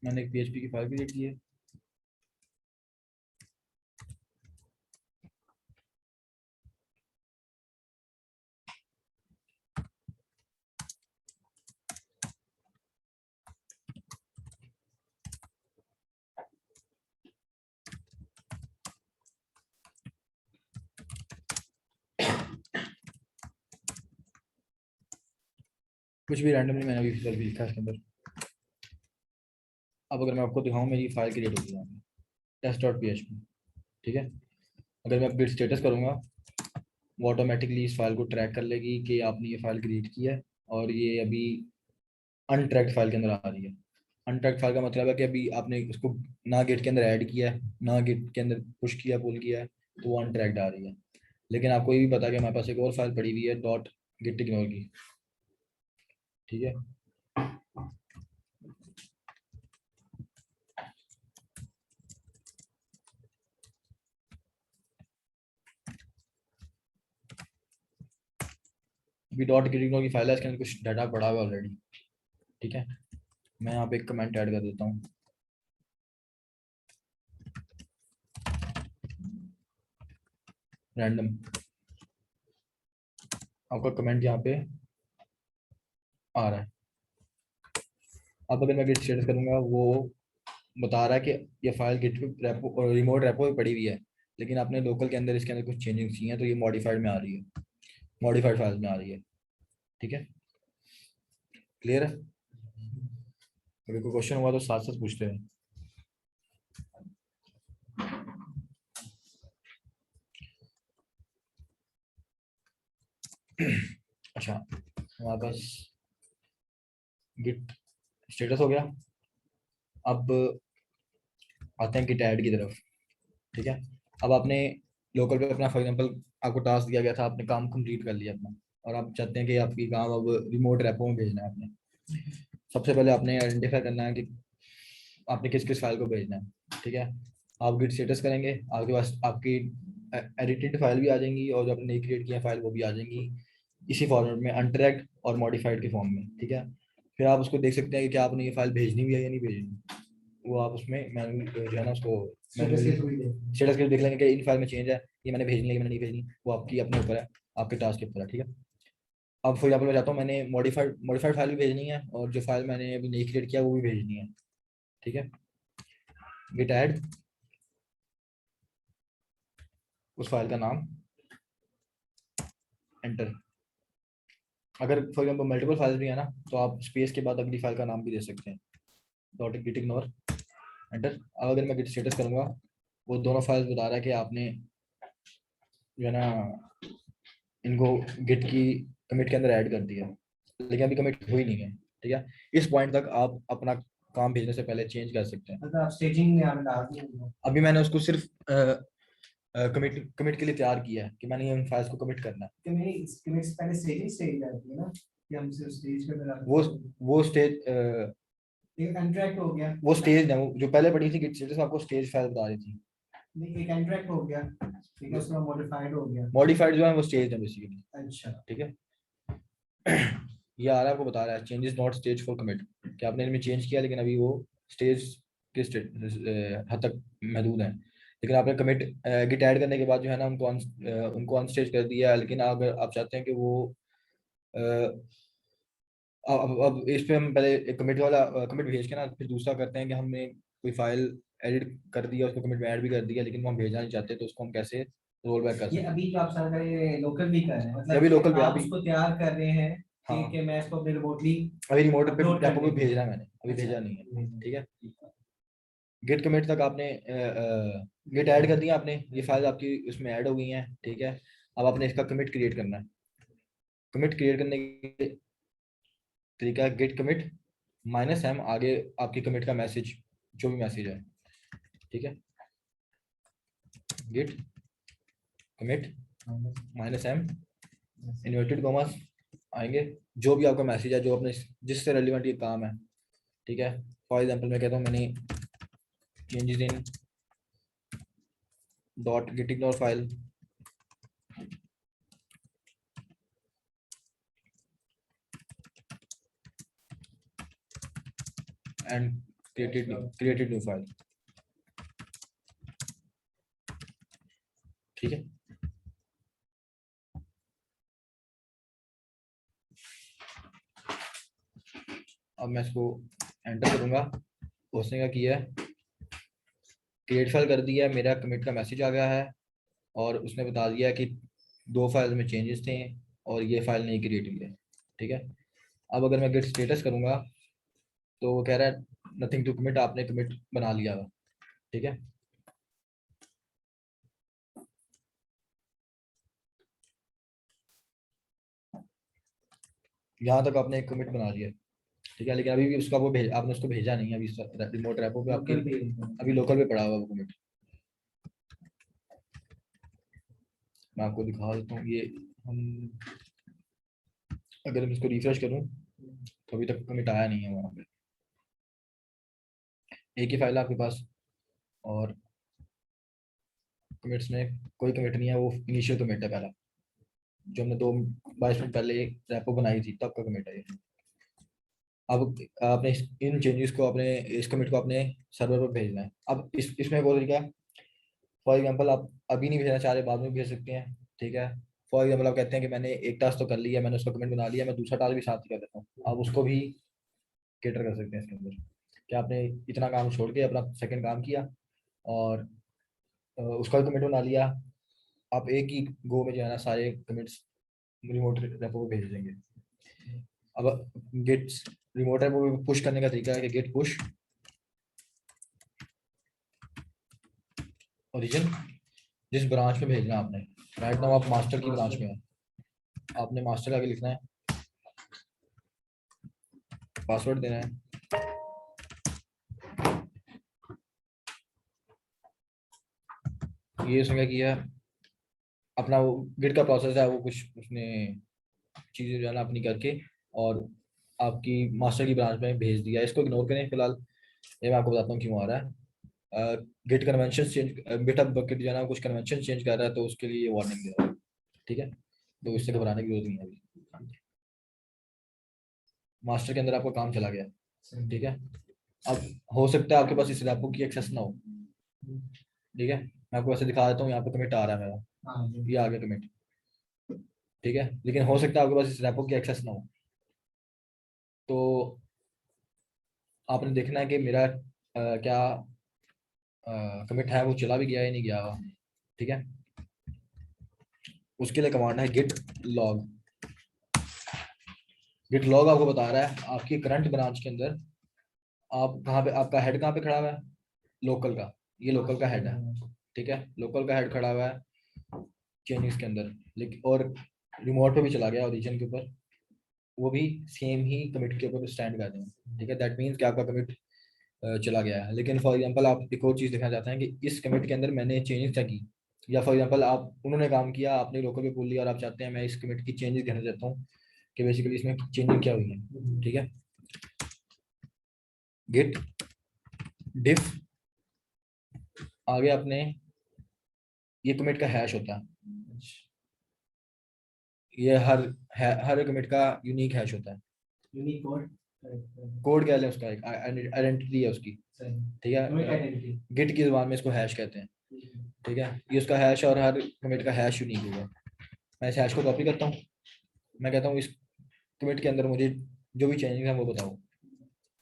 मैंने एक PHP की फाइल क्रिएट की है। कुछ भी रैंडमली मैंने अभी फिलहाल लिखा है इसके अंदर। अब अगर मैं आपको दिखाऊं, मेरी फाइल क्रिएट होगी यहाँ पे test.php। ठीक है, अगर मैं अपडेट स्टेटस करूँगा, वो ऑटोमेटिकली इस फाइल को ट्रैक कर लेगी कि आपने ये फाइल क्रिएट की है, और ये अभी अनट्रैक्ड फाइल के अंदर आ रही है। अनट्रैक्ड फाइल का मतलब है कि अभी आपने इसको ना गेट के अंदर ऐड किया है, ना गेट के अंदर पुश किया, पुल किया है, तो वो अनट्रैक्ड आ रही है। लेकिन आपको ये भी पता है कि हमारे पास एक और फाइल पड़ी हुई है डॉट गिट इग्नोर की। ठीक है, अभी डॉट गिट इग्नोर की फाइल है, इसके अंदर कुछ डाटा पड़ा हुआ ऑलरेडी। ठीक है, मैं यहाँ पे एक कमेंट ऐड कर देता हूँ, रैंडम। आपका कमेंट यहाँ पे आ रहा है। अब अगर मैं गिट स्टेटस करूँगा, वो बता रहा है कि ये file git repo remote repo में पड़ी हुई है, लेकिन आपने लोकल के अंदर इसके अंदर कुछ चेंजिंग की हैं, तो ये मॉडिफाइड में आ रही है, मॉडिफाइड फाइल में आ रही है। ठीक है, क्लियर है? अगर कोई क्वेश्चन हुआ तो साथ साथ पूछते हैं। अच्छा, हमारे पास गिट स्टेटस हो गया। अब आते हैं गिट ऐड की तरफ। ठीक है, अब आपने लोकल पे अपना, फॉर एग्जांपल आपको टास्क दिया गया था, आपने काम कंप्लीट कर लिया अपना, और आप चाहते हैं कि आपकी काम अब रिमोट रेपो में भेजना है आपने। सबसे पहले आपने आइडेंटिफाई करना है कि आपने किस किस फाइल को भेजना है। ठीक है, आप गिट स्टेटस करेंगे, आपके पास आपकी एडिटेड फाइल भी आ जाएंगी, और जो आपने नई क्रिएट किया फाइल वो भी आ जाएंगी, इसी फॉर्मेट में, अनट्रैक्ड और मॉडिफाइड के फॉर्म में। ठीक है, फिर आप उसको देख सकते हैं कि क्या आपने ये फाइल भेजनी भी है या नहीं भेजनी। वो आप उसमें मैनुअल जो है ना, उसको स्टेटस के देख लेंगे कि इन फाइल में चेंज है, ये मैंने भेजनी है, ये मैंने नहीं भेजनी, वो आपकी अपने ऊपर है, आपके टास्क के ऊपर है। ठीक है, अब फॉर एग्जाम्पल मैं चाहता हूँ, मैंने मॉडिफाइड फाइल भी भेजनी है, और जो फाइल मैंने अभी नई क्रिएट किया वो भी भेजनी है। ठीक है, गिट ऐड उस फाइल का नाम, एंटर। अगर फॉर एग्जाम्पल मल्टीपल फाइल भी है ना, तो आप स्पेस के बाद अगली फाइल का नाम भी दे सकते हैं, डॉट गिट इग्नोर, एंटर। अब अगर मैं गिट स्टेटस करूँगा, वो दोनों फाइल्स बता रहा है कि आपने जो है ना इनको गिट की कमिट के अंदर ऐड कर दिया, लेकिन अभी कमिट हुई नहीं है। ठीक है, इस पॉइंट तक आप अपना काम भेजने से पहले चेंज कर सकते हैं। मतलब आप स्टेजिंग में आप डाल दिए। अभी मैंने उसको सिर्फ कमिट कमिट के लिए तैयार किया है कि मैंने इन फाइल्स को कमिट करना है। कमिट से पहले स्टेजिंग स्टेज आती है ना कि हम सिर्फ स्टेज पे मिला वो स्टेज एक इंटरेक्ट हो गया, वो स्टेज है, वो जो पहले पढ़ी थी गिट स्टेटस आपको स्टेज फाइल बता रही थी। नहीं एक इंटरेक्ट हो गया, ठीक है, उसमें मॉडिफाइड हो गया। मॉडिफाइड जो है वो स्टेज है बेसिकली, अच्छा ठीक है। ये आ रहा है आपको बता रहा है changes not stage for commit, कि आपने इनमें चेंज किया लेकिन अभी वो स्टेज के हद तक महदूद है। लेकिन आपने कमिट गिट ऐड करने के बाद जो है ना उनको ऑन स्टेज कर दिया, लेकिन अगर आप चाहते हैं कि वो अब इस पे हम पहले एक कमिट वाला कमिट भेज के ना फिर दूसरा करते हैं कि हमने कोई फाइल एडिट कर दिया, उसको कमिट में ऐड भी कर दिया, लेकिन वो हम भेजना नहीं चाहते, तो उसको हम कैसे रोल बैक कर ये सकते हैं। अभी जो आप सारा ये लोकल भी कर रहे हैं, ये मतलब अभी लोकल पे आप अभी, उसको तैयार कर रहे हैं हाँ कि मैं इसको अपने रिमोटली अभी रिमोट पे अपलोड डेपो पे करने के भेजना है लिए। मैंने, अभी अच्छा, भेजा नहीं है, ठीक है। गिट कमिट तक आपने गिट ऐड कर दिया आपने, ये फाइल आपकी उसमें ऐड हो गई हैं, ठीक है। अब आपने इसका कमिट क्रिएट करना है। कमिट क्रिएट करने के तरीका है गिट कमिट -m आगे आपकी कमिट का मैसेज, जो भी मैसेज है, ठीक है। Git commit -m inverted commas आएंगे, जो भी आपका मैसेज है, जो अपने जिससे रेलिवेंट ये काम है, ठीक है। फॉर एग्जांपल मैं कहता हूँ मैंने changes in dot git ignore file and created new file, ठीक है। अब मैं इसको एंटर करूंगा, उसने क्या किया है, क्रिएट फाइल कर दिया है, मेरा कमिट का मैसेज आ गया है, और उसने बता दिया कि 2 फाइल में चेंजेस थे और ये फाइल नहीं क्रिएट हुई है, ठीक है। अब अगर मैं गेट स्टेटस करूंगा तो वो कह रहा है नथिंग टू कमिट, आपने कमिट बना लिया हुआ, ठीक है। यहाँ तक आपने एक कमिट बना लिया, ठीक है, लेकिन अभी भी उसका वो आपने उसको भेजा नहीं है, अभी रिमोट रेपो पे आपके अभी लोकल पे पड़ा हुआ वो कमिट। मैं आपको दिखा देता हूँ, ये हम अगर मैं इसको रिफ्रेश करूँ तो अभी तक कमिट आया नहीं है वहाँ पे, एक ही फाइल है आपके पास और कमिट्स में कोई कमिट नहीं है, वो इनिशियल कमिट है पहला, जो हमने 22 मिनट पहले एक रेपो बनाई थी तब का कमिट है ये। अब आपने इन चेंजेस को अपने इस कमिट को अपने सर्वर पर भेजना है। अब इसमें बहुत तरीका है, फॉर एग्जांपल आप अभी नहीं भेजना चाह रहे, बाद में भेज सकते हैं, ठीक है। फॉर एग्जांपल आप कहते हैं कि मैंने एक टास्क तो कर लिया, मैंने उसका कमेंट बना लिया, मैं दूसरा टास्क भी साथ ही कर देता हूँ, आप उसको भी कैटर कर सकते हैं इसके अंदर, कि आपने इतना काम छोड़ के अपना सेकंड काम किया और उसका भी कमेंट बना लिया, आप एक ही गो में जो है ना सारे कमेंट्स रिमोट रेपो पे भेज देंगे। अब गेट रिमोट रेपो पे पुश करने का तरीका है कि गेट पुश ओरिजिन, जिस ब्रांच में भेजना है आपने, राइट नाउ आप मास्टर की ब्रांच में है, आपने मास्टर आगे लिखना है, पासवर्ड देना है, ये उसने क्या किया, अपना वो गिट का प्रोसेस है वो कुछ उसने चीजें जो है ना अपनी करके और आपकी मास्टर की ब्रांच में भेज दिया। इसको इग्नोर करें फिलहाल, ये मैं आपको बताता हूँ क्यों आ रहा है। Git convention change, GitHub bucket जो है ना कुछ कन्वेंशन चेंज कर रहा है, तो उसके लिए ये वार्निंग दे रहा है, ठीक है। तो इससे घबराने की जरूरत नहीं है अभी, मास्टर के अंदर आपका काम चला गया, ठीक है। अब हो सकता है आपके पास इस रेपो की एक्सेस ना हो, ठीक है, मैं आपको ऐसे दिखा देता हूँ, यहाँ पे कमिट आ रहा है मेरा, ये आ गया कमिट, ठीक है, लेकिन हो सकता है आपके पास इस रेपो की एक्सेस ना हो, तो आपने देखना है कि मेरा क्या कमिट है वो चला भी गया या नहीं गया हुआ, ठीक है। उसके लिए कमांड है गिट लॉग। गिट लॉग आपको बता रहा है आपकी करंट ब्रांच के अंदर आप कहाँ पे, आपका हेड कहाँ पे खड़ा हुआ है, लोकल का, ये लोकल का हेड है, ठीक है, लोकल का हेड खड़ा हुआ है चेंजेस के अंदर, लेकिन और रिमोट पे भी चला गया ओरिजिन के ऊपर, वो भी सेम ही कमिट के ऊपर स्टैंड कर दें, ठीक है। दैट मीन्स कि आपका कमिट चला गया है। लेकिन फॉर एग्जांपल आप एक और चीज़ देखना चाहते हैं कि इस कमिट के अंदर मैंने चेंजेस क्या की, या फॉर एग्जांपल आप उन्होंने काम किया, आपने लोकल पे बोल लिया और आप चाहते हैं मैं इस कमिट की चेंजेस कहना चाहता हूँ कि बेसिकली इसमें चेंजिंग क्या हुई है, ठीक है। गिट डिफ आगे अपने ये कमिट का हैश होता है, ये हर कमिट का यूनिक हैश होता है। यूनिक कोड कोड क्या है उसका, एक आइडेंटिटी है उसकी, ठीक है। गिट की जुबान में इसको हैश कहते हैं, ठीक है। ये उसका हैश और हर कमिट का हैश यूनिक होगा। मैं इस हैश को कॉपी करता हूँ, मैं कहता हूँ इस कमिट के अंदर मुझे जो भी चेंजेस हैं वो बताओ।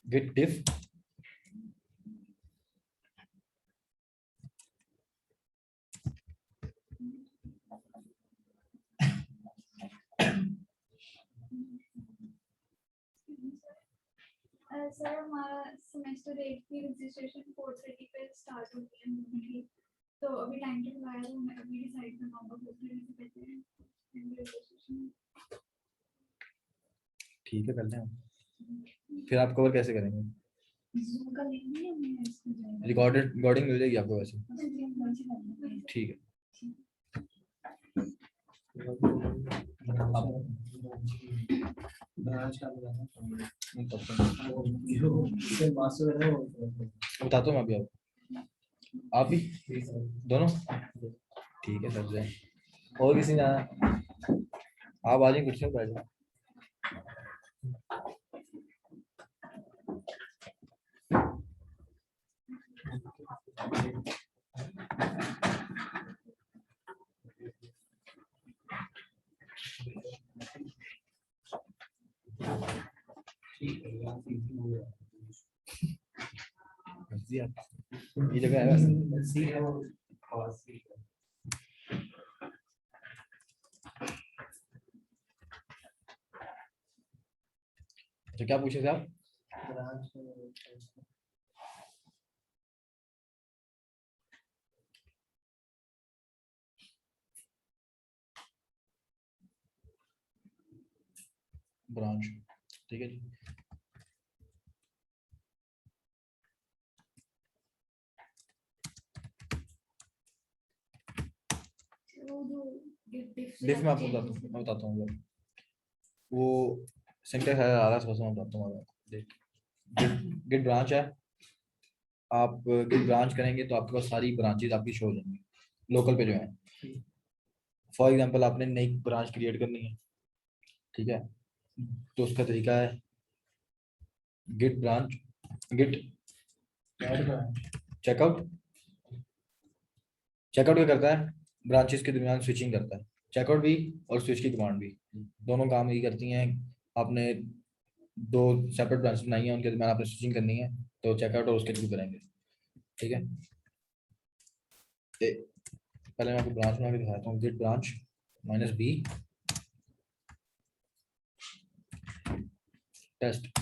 गिट डिफ सर हमारा सेमेस्टर 8 की रजिस्ट्रेशन 4:30 पे स्टार्ट होती है मोस्टली, तो अभी टाइम टेबल आया तो मैं अभी डिसाइड करना होगा 4:30 से पहले रजिस्ट्रेशन। ठीक है, करते हैं। फिर आप कवर कैसे करेंगे? जूम का लिंक नहीं है, मैं इसको जाएगा रिकॉर्डिंग मिल जाएगी आपको वैसे, ठीक है। ब्रांच का बताता हूँ अभी आप भी दोनों, ठीक है सर से। और किसी ना, आप आ जाइए कुर्सी पर बैठ जाओ। ये जगह है वैसे। तो क्या पूछे थे आप? ब्रांच, ठीक है जी। डिफ में आपको बताता हूँ वो सिंटेक्स है, आ रहा है मैं बताता हूँ आपको। गिट ब्रांच है, आप गिट ब्रांच करेंगे तो आपके पास सारी ब्रांचेज आपकी शो हो जाएंगी लोकल पे जो है। फॉर एग्जांपल आपने नई ब्रांच क्रिएट करनी है, ठीक है, तो उसका तरीका है git branch git checkout. Checkout क्या करता है? ब्रांचेस के दरमियान स्विचिंग करता है। चेकआउट भी और स्विच की कमांड भी दोनों काम यही करती हैं। आपने दो सेपरेट ब्रांचेस बनाई हैं, उनके दरमियान आपने स्विचिंग करनी है, तो चेकआउट और उसके थ्रू करेंगे, ठीक है। पहले मैं आपको ब्रांच बना के दिखाता हूँ। Git branch -b test.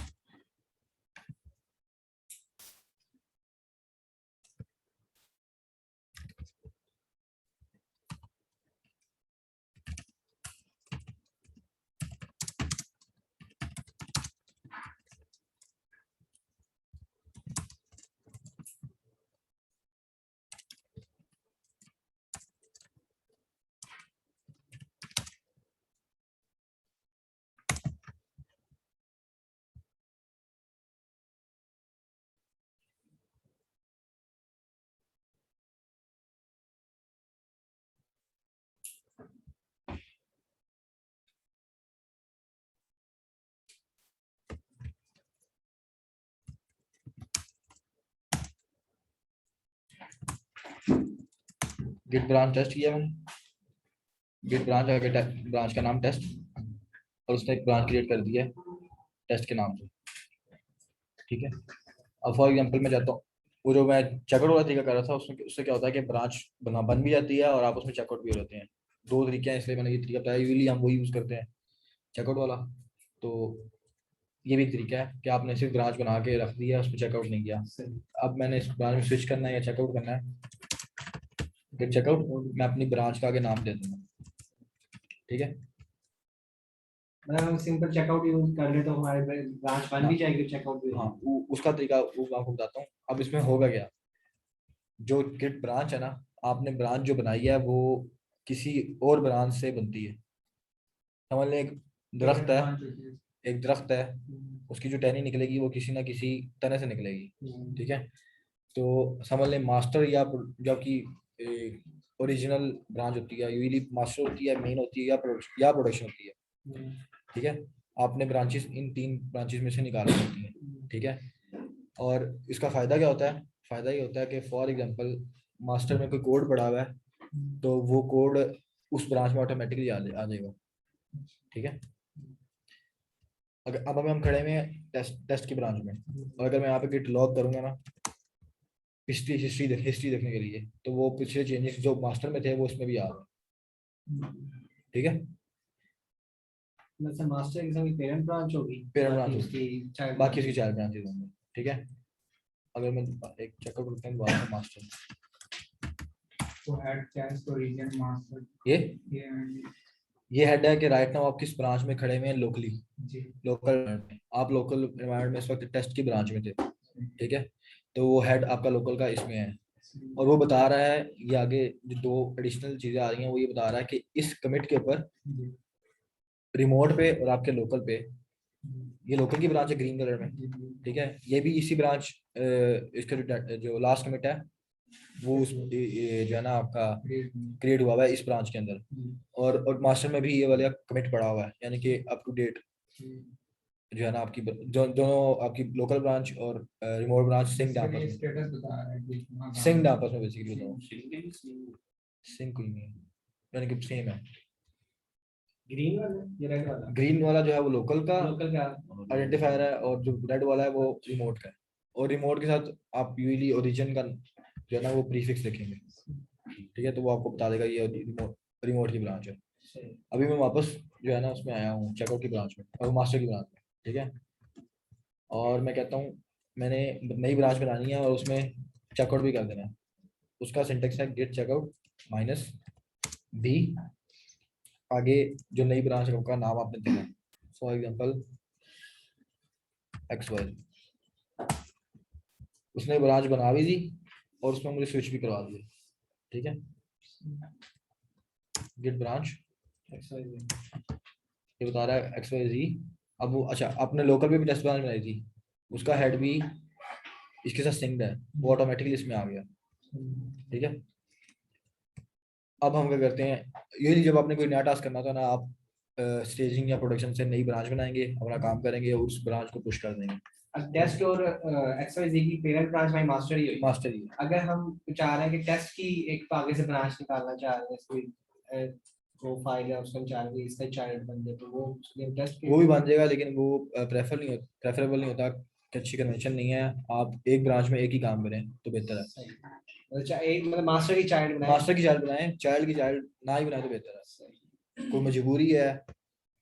Git branch test किया मैंने। गिट ब्रांच आगे ब्रांच का नाम टेस्ट, और उसने एक ब्रांच क्रिएट कर दिया है टेस्ट के नाम से, ठीक है। अब फॉर एग्जांपल मैं चाहता हूँ वो जो मैं चेकआउट वाला तरीका कर रहा था उसमें उससे क्या होता है कि ब्रांच बन भी जाती है और आप उसमें चेकआउट भी हो जाते हैं। दो तरीके हैं, इसलिए मैंने ये तरीका बताया। यूजली हम वही यूज़ करते हैं, चेकआउट वाला। तो ये भी एक तरीका है कि आपने सिर्फ ब्रांच बना के रख दिया, उसमें चेकआउट नहीं किया। अब मैंने इस ब्रांच में स्विच करना है या चेकआउट करना है, फिर चेकआउट मैं अपनी ब्रांच का आगे नाम दे दूंगा, ठीक है। मतलब हम सिंपल चेकआउट यूज कर ले तो हमारे ब्रांच बन भी जाएगी, चेकआउट भी। हाँ, उसका तरीका वो मैं आपको बताता हूँ। अब इसमें होगा क्या, जो गिट ब्रांच है ना, आपने ब्रांच जो बनाई है वो किसी और ब्रांच से बनती है। समझ लें एक दरख्त है, एक दरख्त है, उसकी जो टहनी निकलेगी वो किसी ना किसी तने से निकलेगी, ठीक है। तो समझ लें मास्टर या जो आपकी ओरिजिनल ब्रांच होती है, यूजली मास्टर होती है, मेन होती है, या प्रोडक्शन होती है, ठीक है। आपने ब्रांचेस इन 3 ब्रांचेस में से निकालनी होती हैं, ठीक है। और इसका फ़ायदा क्या होता है? फ़ायदा ये होता है कि फॉर एग्जांपल मास्टर में कोई कोड पड़ा हुआ है तो वो कोड उस ब्रांच में ऑटोमेटिकली आ जाएगा, ठीक है। अगर अब हम खड़े हुए हैं टेस्ट की ब्रांच में, और अगर मैं यहाँ पे गिट लॉग करूंगा ना हिस्ट्री देखने के लिए, तो वो पिछले चेंजेस जो मास्टर में थे वो उसमें भी आ रहे हैं, ठीक है। मतलब मास्टर की सभी पेरेंट ब्रांच होगी, पेरेंट बाकी ब्रांच उसकी चाइल्ड बाकी उसकी 4 ब्रांचेज होंगे, ठीक है। अगर मैं एक चेकआउट करते हैं दोबारा मास्टर, तो हेड टेस्ट ओरिजिन मास्टर ये ये ये हेड है कि राइट नाउ आप किस ब्रांच में खड़े हुए हैं लोकली, जी लोकल में। आप लोकल एनवायरनमेंट में इस वक्त टेस्ट की ब्रांच में थे, ठीक है। तो वो हेड आपका लोकल का इसमें है, और वो बता रहा है, ये आगे जो 2 एडिशनल चीजें आ रही हैं वो ये बता रहा है कि इस कमिट के ऊपर रिमोट पे और आपके लोकल पे, ये लोकल की ब्रांच है ग्रीन कलर में, ठीक है। ये भी इसी ब्रांच इसका जो लास्ट कमिट है वो उस जो है ना आपका क्रिएट हुआ हुआ है इस ब्रांच के अंदर, और मास्टर में भी ये वाला कमिट पड़ा हुआ है, यानी कि अप टू डेट जो है ना आपकी दोनों आपकी लोकल ब्रांच और रिमोट ब्रांच सिंक आपस में, स्टेटस बता रहा है कि हाँ, सिंक आपस में बेसिकली बताओ, सिंगल सिंक कोई नहीं है, यानी कि सेम है। ग्रीन वाला ये रेड वाला ग्रीन वाला जो है वो लोकल का लोकल क्या आइडेंटिफायर है, और जो रेड वाला है वो रिमोट का है, और रिमोट के साथ आप यूजली ओरिजिन का जो है ना वो प्रीफिक्स लिखेंगे, ठीक है। तो वो आपको बता देगा ये रिमोट की ब्रांच है। अभी मैं वापस जो है ना उसमें आया हूँ चेकआउट की ब्रांच में और मास्टर की ब्रांच में, ठीक है। और मैं कहता हूँ मैंने नई ब्रांच बनानी है और उसमें चेकआउट भी कर देना है। उसका सिंटेक्स है गेट चेकआउट माइनस बी, आगे जो नई ब्रांच है उनका नाम आपने देना है, फॉर एग्जांपल XY। उसने ब्रांच बना भी दी और उसमें मुझे स्विच भी करवा दिया, ठीक है। गेट ब्रांच ये बता रहा है XYZ। अब वो अच्छा आपने लोकल पे भी टेस्ट ब्रांच बनाई थी, उसका हेड भी इसके साथ सिंक्ड है, वो ऑटोमेटिकली इसमें आ गया, ठीक है। अब हम क्या करते हैं, यूजली जब आपने कोई नया टास्क करना था ना, आप स्टेजिंग या प्रोडक्शन से नई ब्रांच बनाएंगे, अपना काम करेंगे और उस ब्रांच को पुश कर देंगे। टेस्ट और एक्सवाईजी की पेरेंट ब्रांच बाई मास्टर ही होगी। मास्टर ही अगर हम चाह रहे हैं कि टेस्ट की एक आगे से ब्रांच निकालना चाह रहे हैं, कोई प्रोफाइल है उसका चाह रहे हैं इसका चाइल्ड बन जाए, तो वो उसके टेस्ट वो भी बन जाएगा, लेकिन वो प्रेफरेबल नहीं होता कि अच्छी कन्वेंशन नहीं है। आप एक ब्रांच में एक ही काम करें तो बेहतर है। मतलब मास्टर की चाइल्ड बनाए, मास्टर की चाइल्ड बनाएं, चाइल्ड की चाइल्ड ना ही बनाए तो बेहतर है। कोई मजबूरी है,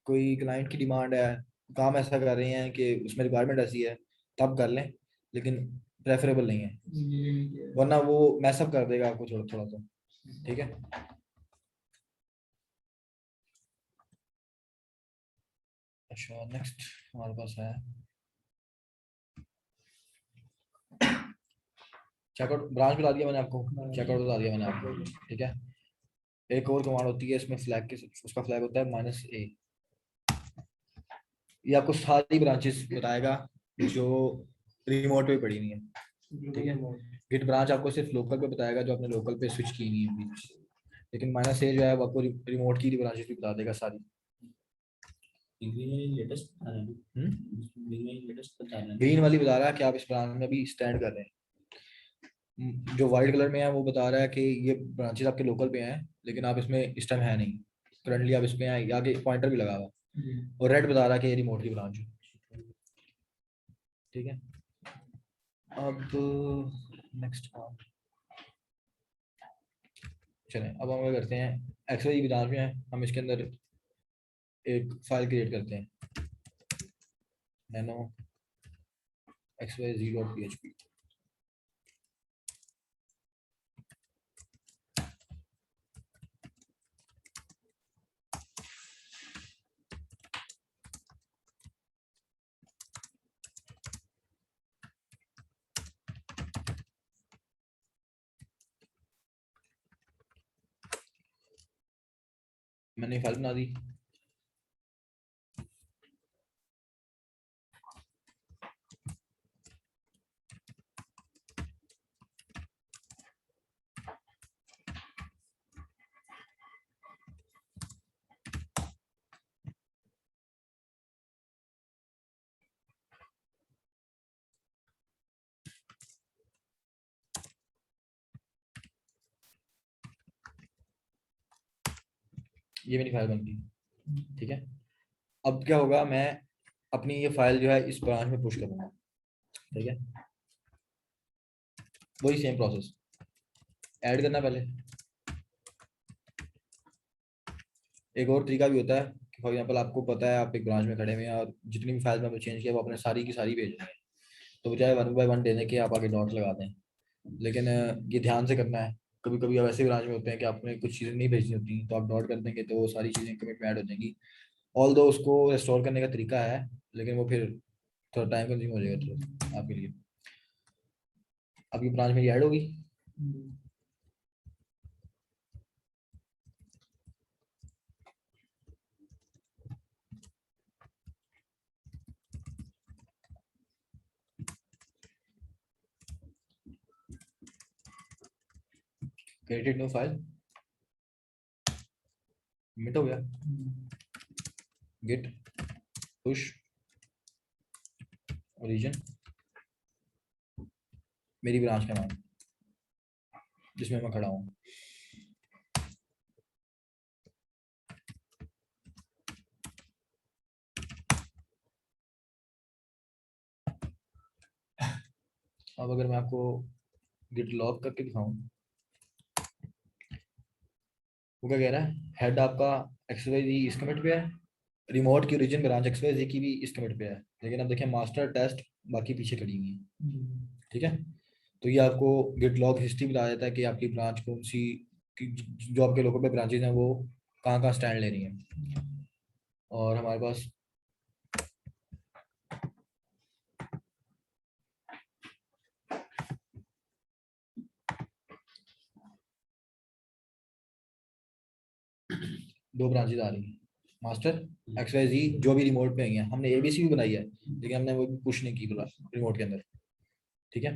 कोई क्लाइंट की डिमांड है, काम ऐसा कर रहे हैं कि उसमें रिक्वायरमेंट ऐसी है, तब कर लें, लेकिन प्रेफरेबल नहीं है, वरना वो मैसअप कर देगा आपको थोड़ा थोड़ा तो, ठीक है। अच्छा नेक्स्ट हमारे पास है चेकआउट ब्रांच बता दिया मैंने आपको, चेकआउट बता दिया मैंने आपको, ठीक है। एक और कमांड होती है इसमें फ्लैग के, उसका फ्लैग होता है -A। ये आपको सारी ब्रांचेस बताएगा जो रिमोट पे पड़ी नहीं है, ठीक है। गिट ब्रांच आपको सिर्फ लोकल पे बताएगा जो आपने लोकल पे स्विच की नहीं है अभी, लेकिन -A जो है वो आपको रिमोट की ब्रांचेस भी बता देगा सारी। ग्रीन वाली बता रहा है कि आप इस ब्रांच में भी स्टैंड कर रहे हैं, जो व्हाइट कलर में है वो बता रहा है कि ये ब्रांचेस आपके लोकल पे हैं, लेकिन आप इसमें इस टाइम है नहीं, करंटली आप इसमें हैं, आगे पॉइंटर भी लगा हुआ है। और रेड बता रहा है कि ये रिमोट की ब्रांच है, ठीक है। अब नेक्स्ट चलें, अब हम क्या करते हैं, XYZ ब्रांच में है, हम इसके अंदर एक फाइल क्रिएट करते हैं, nano xyz.php। मैंने फाइल बना दी। ये मेरी फाइल बन गई, ठीक है। अब क्या होगा, मैं अपनी ये फाइल जो है इस ब्रांच में पुश करूंगा, ठीक है। वही सेम प्रोसेस, ऐड करना पहले। एक और तरीका भी होता है कि फॉर एग्जांपल आपको पता है आप एक ब्रांच में खड़े हुए हैं और जितनी भी फाइल में आपने चेंज किया वो अपने सारी की सारी भेज रहे हैं, तो बजाय 1 बाय 1 देने के आप आगे डॉट लगा दें। लेकिन ये ध्यान से करना है, कभी कभी आप ऐसे ब्रांच में होते हैं कि आपने कुछ चीज़ें नहीं भेजनी होती, तो आप डॉट कर देंगे तो वो सारी चीज़ें कमिट में ऐड हो जाएंगी। ऑल दो उसको रिस्टोर करने का तरीका है, लेकिन वो फिर थोड़ा टाइम कंज्यूम हो जाएगा थोड़ा आपके लिए। अब ये ब्रांच मेरी ऐड होगी। क्रिएटेड न्यू फाइल, मिट हो गया। गिट पुश ओरिजिन, मेरी ब्रांच का नाम जिसमें मैं खड़ा हूँ। अब अगर मैं आपको गिट लॉग करके दिखाऊं, वो क्या कह रहा है, हेड आपका XYZ इस कमिट पे है, रिमोट की ओरिजिन ब्रांच XYZ की भी इस कमिट पे है, लेकिन अब देखें मास्टर टेस्ट बाकी पीछे खड़ी हुई है, ठीक है। तो ये आपको गिट लॉग हिस्ट्री बता देता है कि आपकी ब्रांच कौन सी, जो आपके लोगों पे ब्रांचेज हैं वो कहाँ कहाँ स्टैंड ले रही हैं। और हमारे पास दो ब्रांचेज आ रही हैं, मास्टर XYZ जो भी रिमोट पे आई हैं। हमने ABC भी बनाई है, लेकिन हमने वो पुश नहीं की रिमोट के अंदर, ठीक है।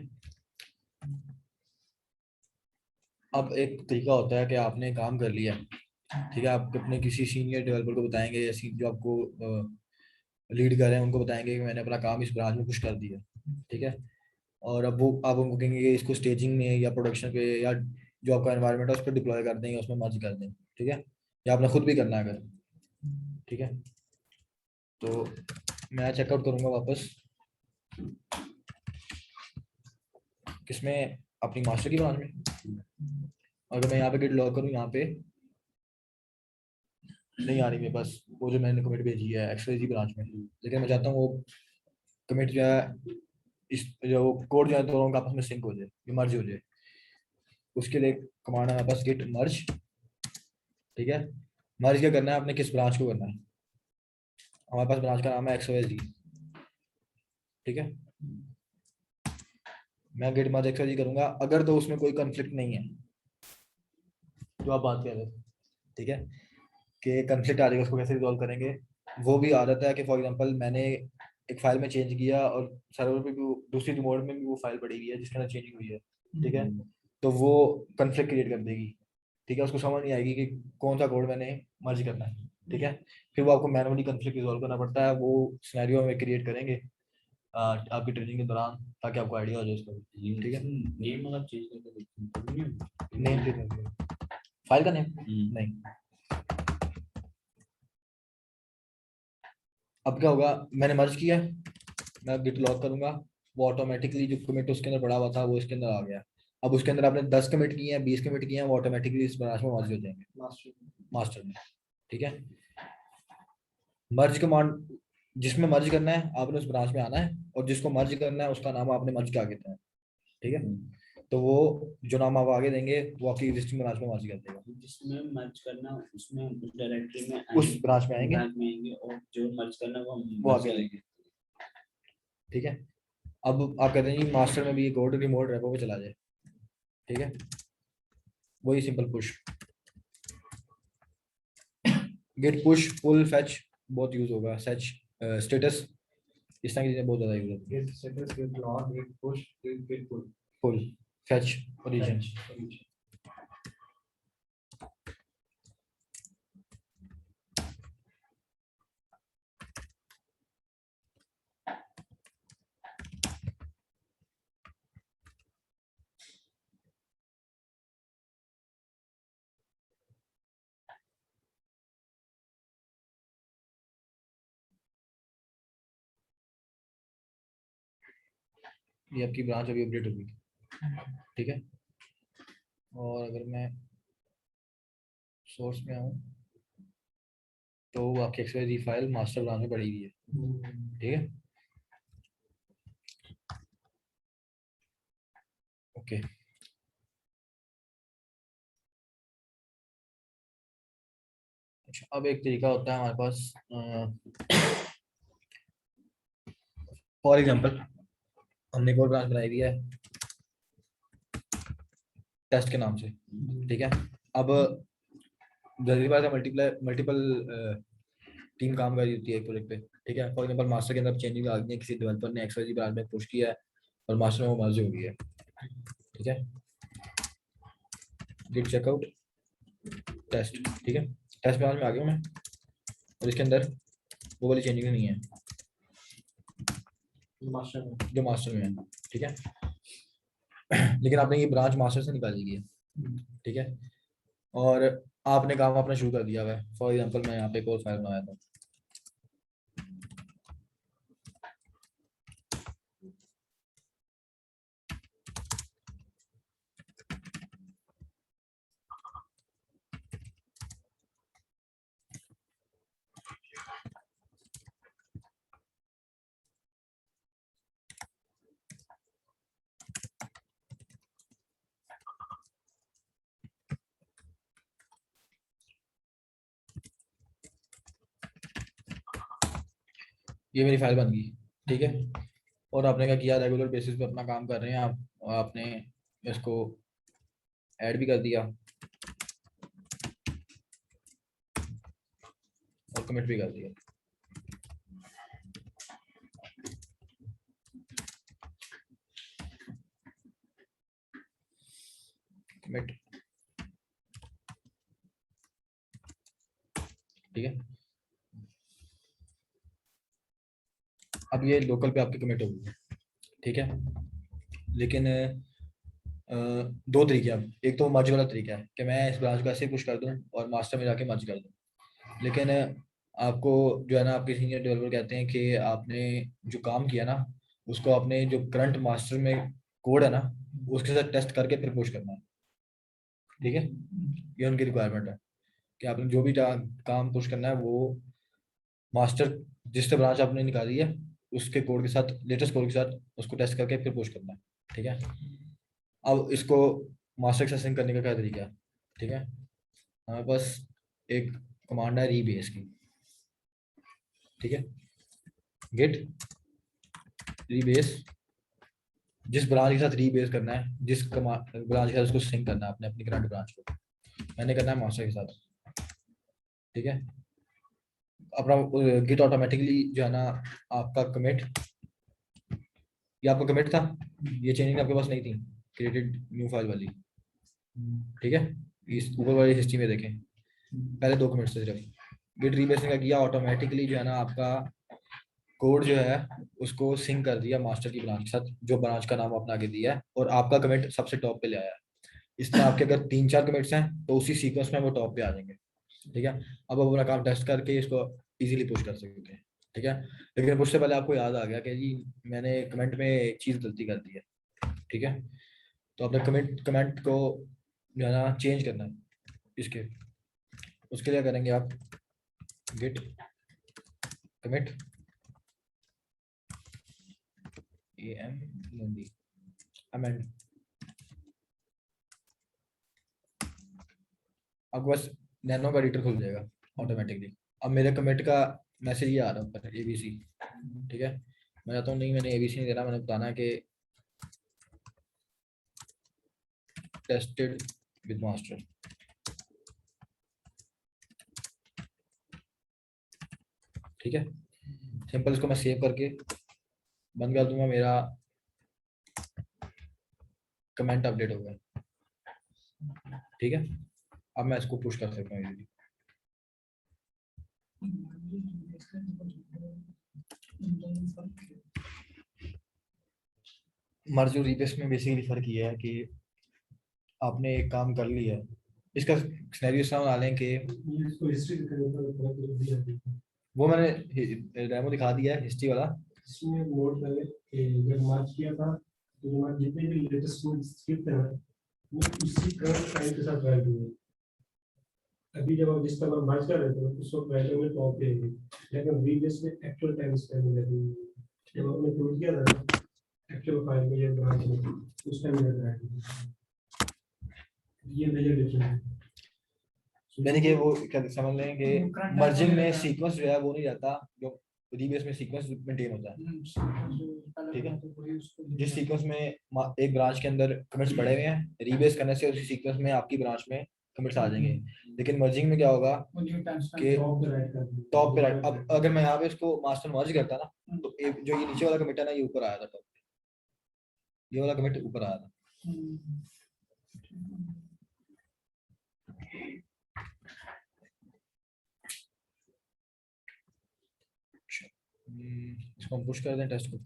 अब एक तरीका होता है कि आपने काम कर लिया, ठीक है, आप अपने किसी सीनियर डेवलपर को बताएंगे या जो आपको लीड कर रहे हैं उनको बताएंगे कि मैंने अपना काम इस ब्रांच में पुश कर दिया, ठीक है। और अब वो आप उनको कहेंगे कि इसको स्टेजिंग में या प्रोडक्शन पे या जो आपका एनवायरनमेंट है उस पर डिप्लॉय कर दें या उसमें मर्ज कर दें, ठीक है। या आपने खुद भी करना है अगर, ठीक है। तो मैं चेकआउट करूंगा वापस किसमें, अपनी मास्टर की ब्रांच में। अगर मैं यहाँ पे गिट लॉग करूँ, यहाँ पे नहीं आ रही मेरे पास वो जो मैंने कमिट भेजी है XYZ ब्रांच में, लेकिन मैं चाहता हूँ वो कमिट जो है इस जो कोड जो है दोनों का आपस में सिंक हो जाए, ये मर्ज हो जाए। उसके लिए कमांड है हमारे पास गिट मर्ज, ठीक है। मर्ज क्या करना है, आपने किस ब्रांच को करना है, हमारे पास ब्रांच का नाम है XYZ, ठीक है। मैं गिट मर्ज XYZ करूंगा, अगर तो उसमें कोई कंफ्लिक्ट नहीं है जो आप बात कर रहे थे, ठीक है, कि कंफ्लिक्ट आ जाएगा उसको कैसे रिजॉल्व करेंगे। वो भी आ जाता है कि फॉर एग्जांपल मैंने एक फाइल में चेंज किया और सर्वर पे भी दूसरी रिमोट में भी वो फाइल पड़ी हुई है जिसके अंदर चेंजिंग हुई है, ठीक है। तो वो कंफ्लिक्ट क्रिएट कर देगी, ठीक है। उसको समझ नहीं आएगी कि कौन सा कोड मैंने मर्ज करना है, ठीक है। फिर वो आपको मैनुअली कंफ्लिक्ट रिजॉल्व करना पड़ता है, वो सिनेरियो में क्रिएट करेंगे आपकी ट्रेनिंग के दौरान, ताकि आपको आइडिया हो जाए उसका, ठीक है। नेम अगर चेंज करके नेम फाइल का नेम नहीं। अब क्या होगा, मैंने मर्ज किया, मैं गिट लॉग करूंगा, वो ऑटोमेटिकली जो कमिट उसके अंदर पड़ा हुआ था वो इसके अंदर आ गया। अब उसके अंदर आपने 10 कमिट किए हैं, 20 कमिट किए हैं, वो ऑटोमेटिकली इस ब्रांच में मर्ज हो जाएंगे मास्टर में, ठीक है। मर्ज कमांड, जिसमें मर्ज करना है आपने उस ब्रांच में आना है, और जिसको मर्ज करना है उसका नाम आपने मर्ज के आगे देना है, ठीक है। तो वो जो नाम आप आगे देंगे वो आपकी एग्जिस्टिंग ब्रांच में मर्ज कर देगा। जिसमें मर्ज करना उसमें उस डायरेक्टरी में उस ब्रांच में आएंगे, ब्रांच में आएंगे और जो मर्ज करना वो आगे आएंगे, ठीक है। अब आप कहते हैं जी मास्टर में भी गो टू रिमोट रेपो पे चला जाए, ठीक है। वही simple push, git push pull fetch बहुत यूज होगा, सच स्टेटस इस तरह की चीजें बहुत ज्यादा यूज होती Get status, get log, get push, get pull. है। पुल फैच ओरिजिन। Fetch. ये आपकी ब्रांच अभी अपडेट होगी, ठीक है। और अगर मैं सोर्स में आऊँ तो आपकी एक्सवाइजी फाइल मास्टर ब्रांच में पड़ी हुई है, ठीक है। ओके, अच्छा अब एक तरीका होता है हमारे पास, फॉर एग्जांपल हमने एक और ब्रांच बनाई हुई है टेस्ट के नाम से, ठीक है। अब जल्दी बात है, मल्टीपल टीम काम कर रही होती है एक प्रोजेक्ट पे, ठीक है। फॉर एग्जांपल मास्टर के अंदर चेंजिंग आ गई है, किसी डेवलपर ने एक्सवाईजी ब्रांच में पुश किया है और मास्टर में वो मर्ज हो गई है, ठीक है। गिट चेकआउट टेस्ट, ठीक है। टेस्ट ब्रांच में आ गया मैं और इसके अंदर वो वाली चेंजिंग नहीं है Master. जो मास्टर में है, ठीक है। लेकिन आपने ये ब्रांच मास्टर से निकाली है, ठीक है। और आपने काम अपना शुरू कर दिया हुआ है। फॉर एग्जांपल मैं यहाँ पे एक और फाइल बनाया था, ये मेरी फाइल बन गई, ठीक है। और आपने क्या किया, रेगुलर बेसिस पे अपना काम कर रहे हैं आप, और आपने इसको ऐड भी कर दिया और कमिट भी कर दिया। कमिट, ठीक है। अब ये लोकल पे आपकी कमिट हो गई है, ठीक है। लेकिन दो तरीके हैं। एक तो मर्ज वाला तरीका है कि मैं इस ब्रांच को ऐसे पुश कर दूं और मास्टर में जाके मर्ज कर दूं। लेकिन आपको जो है ना, आपके सीनियर डेवलपर कहते हैं कि आपने जो काम किया ना, उसको आपने जो करंट मास्टर में कोड है ना, उसके साथ टेस्ट करके फिर पुश करना है, ठीक है। ये उनकी रिक्वायरमेंट है कि आपने जो भी काम पुश करना है वो मास्टर जिससे ब्रांच आपने निकाली है उसके कोड के साथ, लेटेस्ट कोड के साथ उसको टेस्ट करके फिर पुश करना है, ठीक है। अब इसको मास्टर एक्सेसिंग करने का क्या तरीका है, ठीक है। हमारे पास एक कमांड है रीबेस की, ठीक है। गेट रीबेस, जिस ब्रांच के साथ रीबेस करना है, जिस ब्रांच के साथ उसको सिंक करना है अपने अपनी करंट ब्रांच को, मैंने करना है मास्टर के साथ, ठीक है। अपना गिट ऑटोमेटिकली जो है ना, आपका कमिट, ये आपका कमिट था, ये चेंजिंग आपके पास नहीं थी क्रिएटेड न्यू फाइल वाली, ठीक है। इस ऊपर वाली हिस्ट्री में देखें, पहले दो कमिट्स थे सिर्फ। गिट रीबेसिंग का किया, ऑटोमेटिकली जो है ना आपका कोड जो है उसको सिंक कर दिया मास्टर की ब्रांच के साथ, जो ब्रांच का नाम आपने आगे दिया है, और आपका कमिट सबसे टॉप पे ले आया है। इस तरह आपके अगर 3-4 कमिट्स हैं तो उसी सीक्वेंस में वो टॉप पे आ जाएंगे, ठीक है। अब आप अपना काम टेस्ट करके इसको इजीली पुश कर सकते हैं, ठीक है। लेकिन पुश से पहले आपको याद आ गया कि जी मैंने कमेंट में एक चीज़ गलती कर दी है, ठीक है। तो अपने कमेंट को जो है ना चेंज करना है इसके, उसके लिए करेंगे आप गिट कमिट अमेंड। अब बस नैनो का एडिटर खुल जाएगा ऑटोमेटिकली। अब मेरे कमिट का मैसेज ये आ रहा है ऊपर ABC, ठीक है। मैं चाहता हूँ नहीं, मैंने ABC नहीं देना, मैंने बताना है कि टेस्टेड विद मास्टर, ठीक है, सिंपल इसको मैं सेव करके बंद कर दूंगा, मेरा कमेंट अपडेट हो गया। ठीक है, अब मैं इसको पुश कर सकता हूँ easily। मर्ज और रिप्लेस में बेसिकली फर्क ये है कि आपने एक काम कर लिया है, इसका सिनेरियो इस तरह बना लें कि इसको हिस्ट्री दिखाने पर थोड़ा दिया है। वो मैंने डेमो दिखा दिया है हिस्ट्री वाला। इसमें नोट करें कि जब मार्च किया था तो हमारे जितने भी लेटेस्ट स्क्रिप्ट है वो उसी करंट टाइम के साथ रैंक हुए। अभी जब हम जिस तरह मार्च कर रहे थे उस वक्त रैंक में टॉप पे है, लेकिन प्रीवियस में एक्चुअल टाइम स्पेंड में लगी हुई है। जब हमने क्लोज किया था एक्चुअल फाइल में ये ब्रांच में उस टाइम में रैंक ये मेजर डिफरेंस है। यानी कि वो क्या समझ लें कि मर्जिंग में सीक्वेंस जो है वो नहीं रहता, जो रिबेस में सीक्वेंस मेंटेन होता है। ठीक है, जिस सीक्वेंस में एक ब्रांच के अंदर कमिट्स पड़े हुए हैं, रीबेस करने से उसी सीक्वेंस में आपकी ब्रांच में कमिट्स आ जाएंगे। लेकिन मर्जिंग में क्या होगा कि टॉप पे राइट, अब अगर मैं यहाँ पे इसको मास्टर मर्ज करता ना तो जो ये नीचे वाला कमिट है ना ये ऊपर आया था टॉप पे, ये वाला कमिट ऊपर आया था। इसको हम पुश कर दें टेस्ट को।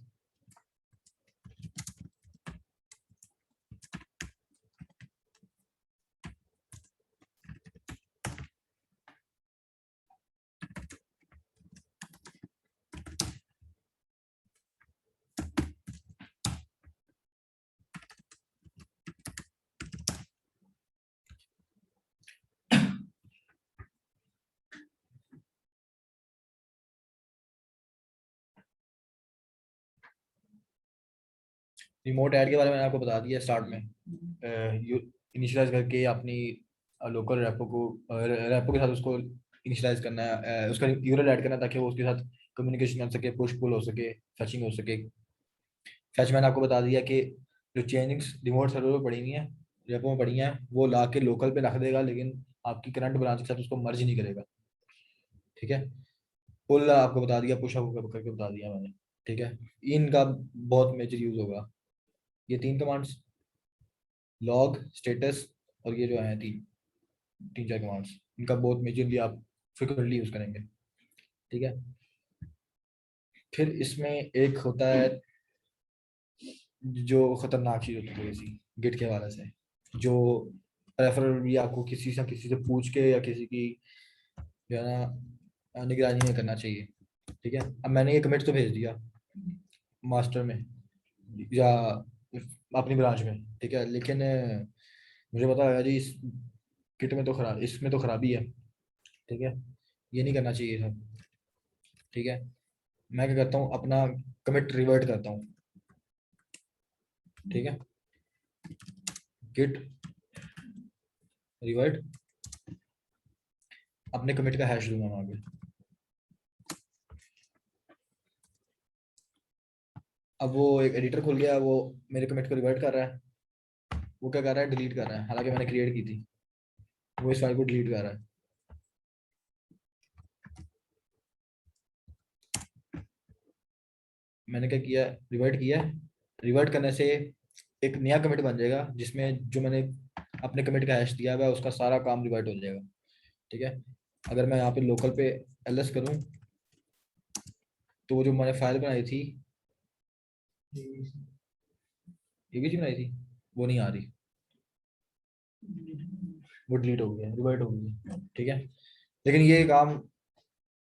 रिमोट ऐड के बारे में मैंने आपको बता दिया स्टार्ट में, इनिशियलाइज करके अपनी लोकल रैपो के साथ उसको इनिशियलाइज करना है, उसका यूआरएल ऐड करना है ताकि वो उसके साथ कम्युनिकेशन कर सके, पुश पुल हो सके, फैचिंग हो सके। फैच मैंने आपको बता दिया कि जो चेंजिंग्स रिमोट सर्वर पर पड़ी हुई हैं, रैपो में पड़ी हैं, वो ला के लोकल पे रख देगा, लेकिन आपकी करंट ब्रांच के साथ उसको मर्ज नहीं करेगा। ठीक है, पुल आपको बता दिया, पुश आपको करके बता दिया मैंने। ठीक है, इनका बहुत मेजर यूज होगा, ये 3 कमांड्स, लॉग, स्टेटस और ये जो है 3-4 कमांड्स, इनका बहुत मेजरली आप फ्रिक्वेंटली यूज करेंगे। ठीक है, फिर इसमें एक होता है जो खतरनाक चीज होती है थोड़ी सी गिट के हवाले से, जो प्रेफरेबली आपको किसी से पूछ के या किसी की जो है ना निगरानी में करना चाहिए। ठीक है, अब मैंने ये कमिट तो भेज दिया मास्टर में या अपनी ब्रांच में। ठीक है, लेकिन मुझे पता है जी इस किट में तो खराब, इसमें तो खराबी है। ठीक है, ये नहीं करना चाहिए था। ठीक है, मैं क्या करता हूँ, अपना कमिट रिवर्ट करता हूँ। ठीक है, गिट रिवर्ट, अपने कमिट का हैश दूंगा वहां पे। अब वो एक एडिटर खुल गया, वो मेरे कमिट को रिवर्ट कर रहा है, वो क्या कर रहा है, डिलीट कर रहा है, हालांकि मैंने क्रिएट की थी, वो इस फाइल को डिलीट कर रहा है। मैंने क्या किया, रिवर्ट किया, रिवर्ट करने से एक नया कमिट बन जाएगा जिसमें जो मैंने अपने कमिट का हैश दिया हुआ है उसका सारा काम रिवर्ट हो जाएगा। ठीक है, अगर मैं यहाँ पे लोकल पे ls करूँ तो वो जो मैंने फाइल बनाई थी एबीसी बनाई थी वो नहीं आ रही, वो डिलीट हो गया, रिवर्ट हो गई। ठीक है, लेकिन ये काम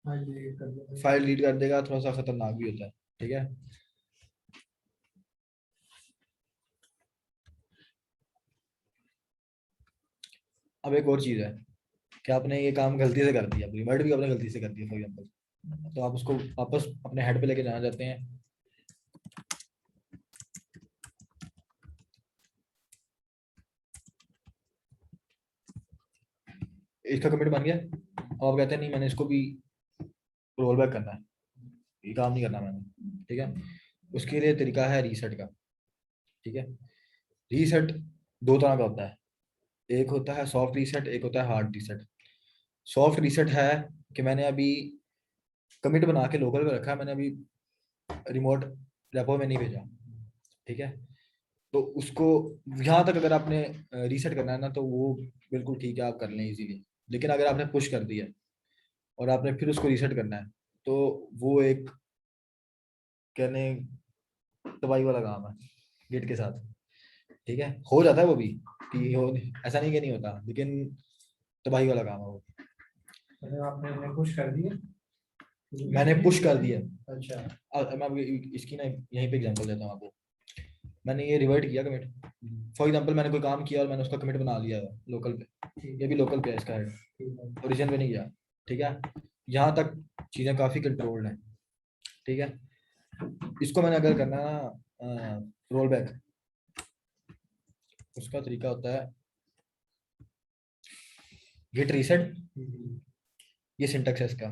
फाइल डिलीट कर देगा, थोड़ा सा खतरनाक भी होता है। ठीक है, अब एक और चीज है कि आपने ये काम गलती से कर दिया, रिवर्ट भी आपने गलती से कर दिया फॉर एग्जाम्पल, तो आप उसको वापस अपने हेड पे लेके जाना चाहते हैं। इसका कमिट बन गया, अब आप कहते हैं नहीं मैंने इसको भी रोल बैक करना है, ये काम नहीं करना मैंने। ठीक है, उसके लिए तरीका है रीसेट का। ठीक है, रीसेट 2 तरह का होता है, एक होता है सॉफ्ट रीसेट, एक होता है हार्ड रीसेट। सॉफ्ट रीसेट है कि मैंने अभी कमिट बना के लोकल पे रखा है मैंने, अभी रिमोट रेपो में नहीं भेजा, ठीक है। तो उसको यहाँ तक अगर आपने रीसेट करना है ना, तो वो बिल्कुल ठीक है, आप कर लें इजीली। लेकिन अगर आपने पुश कर दिया और आपने फिर उसको रीसेट करना है, तो वो एक कहने तबाही वाला काम है गिट के साथ, ठीक है। हो जाता है वो भी कि हो, ऐसा नहीं कि नहीं होता, लेकिन तबाही वाला काम है वो। मतलब आपने पुश कर दिया? मैंने पुश कर दिया। अच्छा। मैं अभी इसकी ना यहीं पे एग्जांपल देता हूँ आपको। मैंने ये रिवर्ट किया कमिट, फॉर एग्जांपल मैंने कोई काम किया और मैंने उसका कमिट बना लिया लोकल पे, ये भी लोकल पे है इसका हेड, ओरिजिन पे नहीं गया, ठीक है। यहाँ तक चीज़ें काफ़ी कंट्रोल्ड हैं, ठीक है। इसको मैंने अगर करना ना रोल बैक, उसका तरीका होता है गेट रीसेट, ये सिंटेक्स है इसका।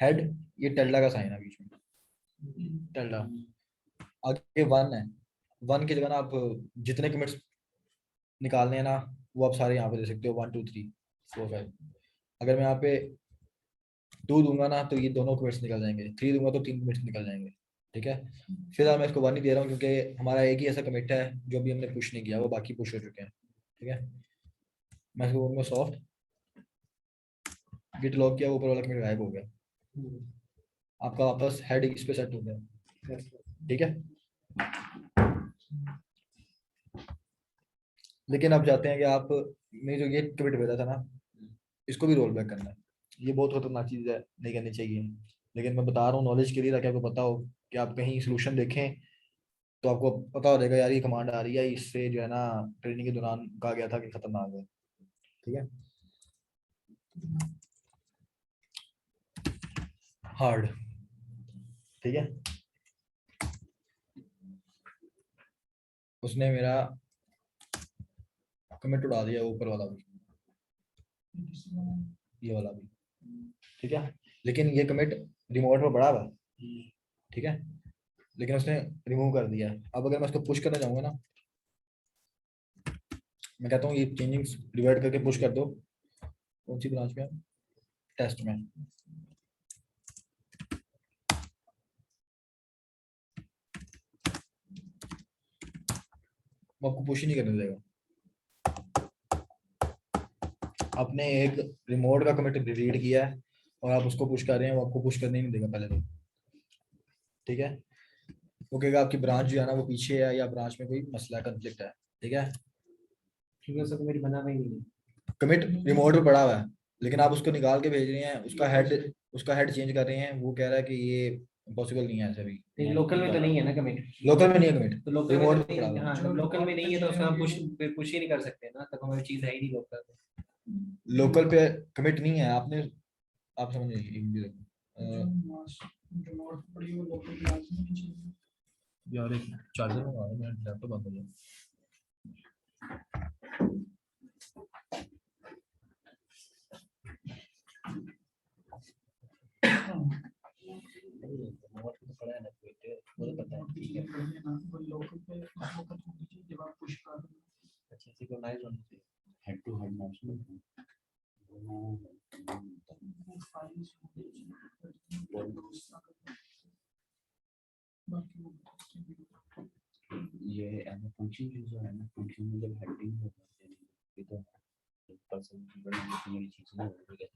हेड, ये टेल्डा का साइन है बीच में, टेल्डा। आगे वन है, वन की जगह ना आप जितने कमिट्स निकालने हैं ना, वो आप सारे यहाँ पे दे सकते हो, 1 2 3 4 5। अगर मैं यहाँ पे 2 दूंगा ना, तो ये दोनों कमिट्स निकल जाएंगे, 3 दूंगा तो 3 कमिट्स निकल जाएंगे, ठीक है। फिलहाल मैं इसको 1 ही दे रहा हूँ, क्योंकि हमारा एक ही ऐसा कमिट है जो भी हमने पुश नहीं किया, वो बाकी पुश हो चुके हैं, ठीक है। मैं इसको बोलूँगा सॉफ्ट, गिट लॉक किया, ऊपर वाला कमिट गायब हो गया, आपका वापस हेड इस पे सेट हो गया, ठीक है। लेकिन अब चाहते हैं कि आप ने जो ये कमिट भेजा था ना, इसको भी रोल बैक करना है। ये बहुत खतरनाक चीज़ है, नहीं करनी चाहिए, लेकिन मैं बता रहा हूँ नॉलेज के लिए, ताकि आपको पता हो कि आप कहीं सोल्यूशन देखें तो आपको पता हो जाएगा यार ये कमांड आ रही है, इससे जो है ना ट्रेनिंग के दौरान कहा गया था कि खतरनाक है, ठीक है। हार्ड, ठीक है। उसने मेरा कमिट उड़ा दिया, ऊपर वाला भी, ये वाला भी, ठीक है। लेकिन ये कमिट रिमोट पर पड़ा हुआ है, ठीक है, लेकिन उसने रिमूव कर दिया। अब अगर मैं उसको पुश करना चाहूंगा ना, मैं कहता हूँ ये चेंजिंग डिवाइड करके पुश कर दो, कौन सी ब्रांच में, टेस्ट में, वो आपको पुश ही नहीं करने देगा। आपने एक रिमोट का कमिट डिलीट किया है और आप उसको पुश कर रहे हैं, वो आपको पुश करने ही नहीं देगा पहले तो, ठीक है। वो कहेगा आपकी ब्रांच जो है ना वो पीछे है, या ब्रांच में कोई मसला कंफ्लिक्ट है, ठीक है। क्योंकि उसका कमिट बना हुआ ही नहीं है। कमिट रिमोट पे पड़ा हुआ है, लेकिन आप उसको निकाल के भेज रहे हैं, उसका हेड चेंज कर रहे हैं, वो कह रहा है कि ये पॉसिबल नहीं है ऐसा भी। नहीं, लोकल में तो नहीं है ना कमिट। लोकल में नहीं है कमिट, तो लोकल में रिमोट तो पे नहीं, पड़ा हुआ हाँ, लोकल में नहीं है तो उसका हम पुश ही नहीं कर सकते ना, तब हमें चीज है ही नहीं लोकल में। है। लोकल पे कमिट नहीं है, आपने आप समझ लीजिए यार, एक चार्जर मंगा मैं लैपटॉप बंद हो गया। हेड टू हेड मैच में ये फंक्शन जो है ना, फंक्शन में जब हेडिंग होता है तो पर्सन बड़ी चीज़ नहीं होगी।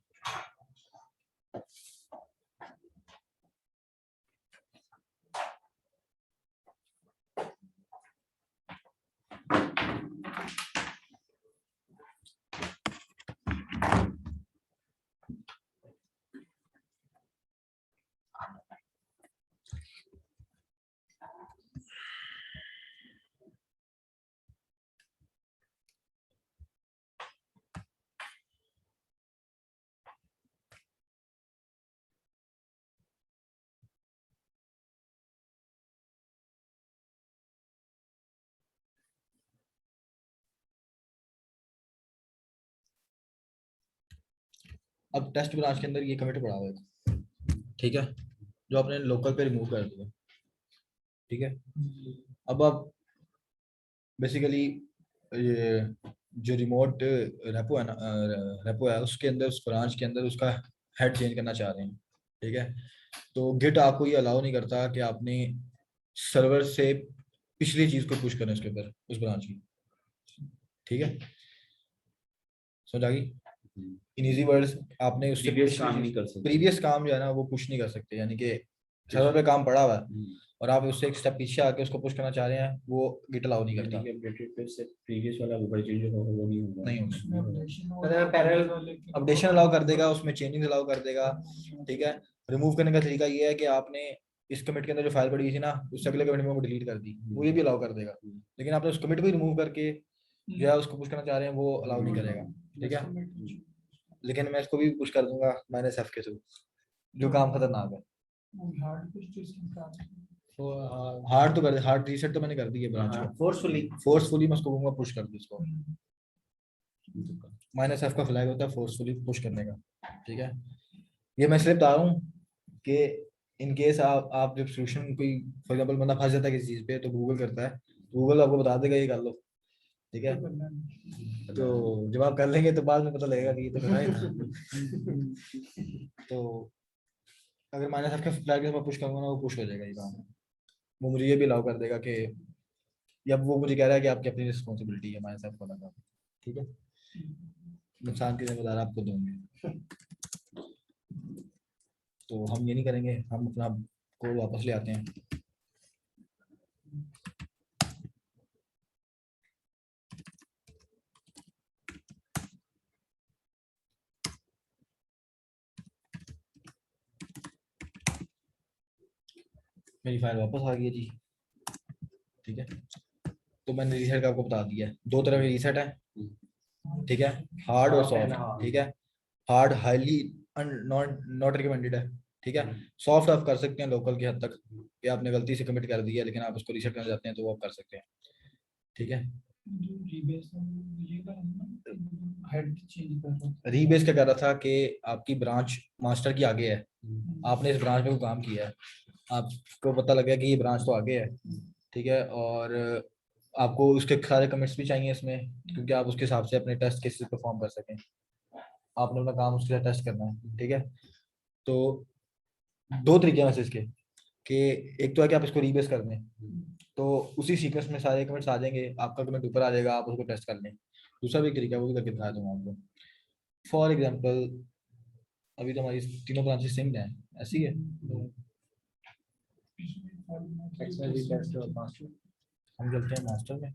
अब टेस्ट ब्रांच के अंदर ये कमिट पड़ा हुआ है, ठीक है, जो आपने लोकल पे रिमूव कर दिया, ठीक है। अब आप बेसिकली ये जो रिमोट रेपो है ना, रेपो है, उसके अंदर, उस ब्रांच के अंदर उसका हेड चेंज करना चाह रहे हैं, ठीक है। तो गिट आपको ये अलाउ नहीं करता कि आपने सर्वर से पिछली चीज को पुश करें उसके ऊपर, उस ब्रांच की। ठीक है, समझ आ गई? इन इजी वर्ड्स, आपने उससे प्रीवियस काम नहीं कर सकते। प्रीवियस काम जो है ना वो पुश नहीं कर सकते, यानी कि सर्वर पे काम पड़ा हुआ है और आप उससे एक स्टेप पीछे आके उसको पुश करना चाह रहे हैं, वो गिट अलाउ नहीं करता। अपडेटेड पेज से प्रीवियस वाला ऊपर चेंज होगा वो नहीं होगा। नहीं होगा। उसमें अपडेशन हो मतलब जाता है parallel वाले के- अपडेशन अलाउ कर देगा, उसमें चेंजिंग अलाउ कर देगा। ठीक है, रिमूव करने का तरीका ये है कि आपने इस कमिट के अंदर जो फाइल पड़ी हुई थी ना, उससे अगले कमिट में वो डिलीट कर दी, वो ये भी अलाउ कर देगा। लेकिन आपने उस कमिट को ही रिमूव करके जो है उसको पुश करना चाह रहे हैं, वो अलाउ नहीं करेगा। ठीक है, लेकिन मैं इसको भी पुश कर दूंगा -f के थ्रू, जो काम खतरनाक है। हार्ड कुछ चीज निकाल तो हार्ड तो कर, हार्ड रीसेट तो मैंने कर दी है ब्रांच को, फोर्सफुली मैं उसको कहूंगा पुश कर दो इसको। -f का फ्लैग होता है फोर्सफुली पुश करने का। ठीक है, ये मैं इसलिए बता रहा हूँ कि इन केस आप जब सोल्यूशन कोई फॉर एग्जांपल बंदा फंस जाता है किसी चीज पे तो गूगल करता है, गूगल आपको बता देगा ये कर लो। ठीक है, तो जब आप कर लेंगे तो बाद में पता लगेगा कि ये तो करना ही था। तो अगर -f का फ्लैग मैं पुश करूंगा ना, वो पुश हो जाएगा ये काम। वो मुझे ये भी अलाउ कर देगा कि, या वो मुझे कह रहा है कि आपकी अपनी रिस्पॉन्सिबिलिटी है -f को लगा। ठीक है, नुकसान की जिम्मेदार आपको दूंगे। तो हम ये नहीं करेंगे, हम अपना कोड वापस ले आते हैं। मेरी फाइल वापस आ गई है जी। ठीक है, तो मैंने रीसेट का आपको बता दिया है, दो तरह के रीसेट है। ठीक है, हार्ड और सॉफ्ट। ठीक है, hard highly not not recommended है। ठीक है, सॉफ्ट आप कर सकते हैं लोकल की हद तक, कि आपने गलती से कमिट कर दिया लेकिन आप उसको रीसेट करना चाहते हैं तो वो आप कर सकते हैं। ठीक है, रीबेस क्या कर रहा था कि आपकी ब्रांच मास्टर की आगे है, आपने इस ब्रांच में कोई काम किया है, आपको पता लगा कि ये ब्रांच तो आगे है। ठीक है, और आपको उसके सारे कमिट्स भी चाहिए इसमें, क्योंकि आप उसके हिसाब से अपने टेस्ट केसेस परफॉर्म कर सकें, आपने अपना काम उसके साथ टेस्ट करना है। ठीक है, तो दो तरीके हैं वैसे इसके, कि एक तो है कि आप इसको रीबेस कर दें तो उसी सीक्वेंस में सारे कमेंट्स आ जाएंगे, आपका कमेंट ऊपर आ जाएगा, आप उसको टेस्ट कर लें। दूसरा भी एक तरीका है, वो भी करके दिखा दूंगा आपको। फॉर एग्जांपल अभी तो हमारी तीनों ब्रांचेस सिंक्ड हैं, ऐसी है। हम चलते हैं मास्टर में।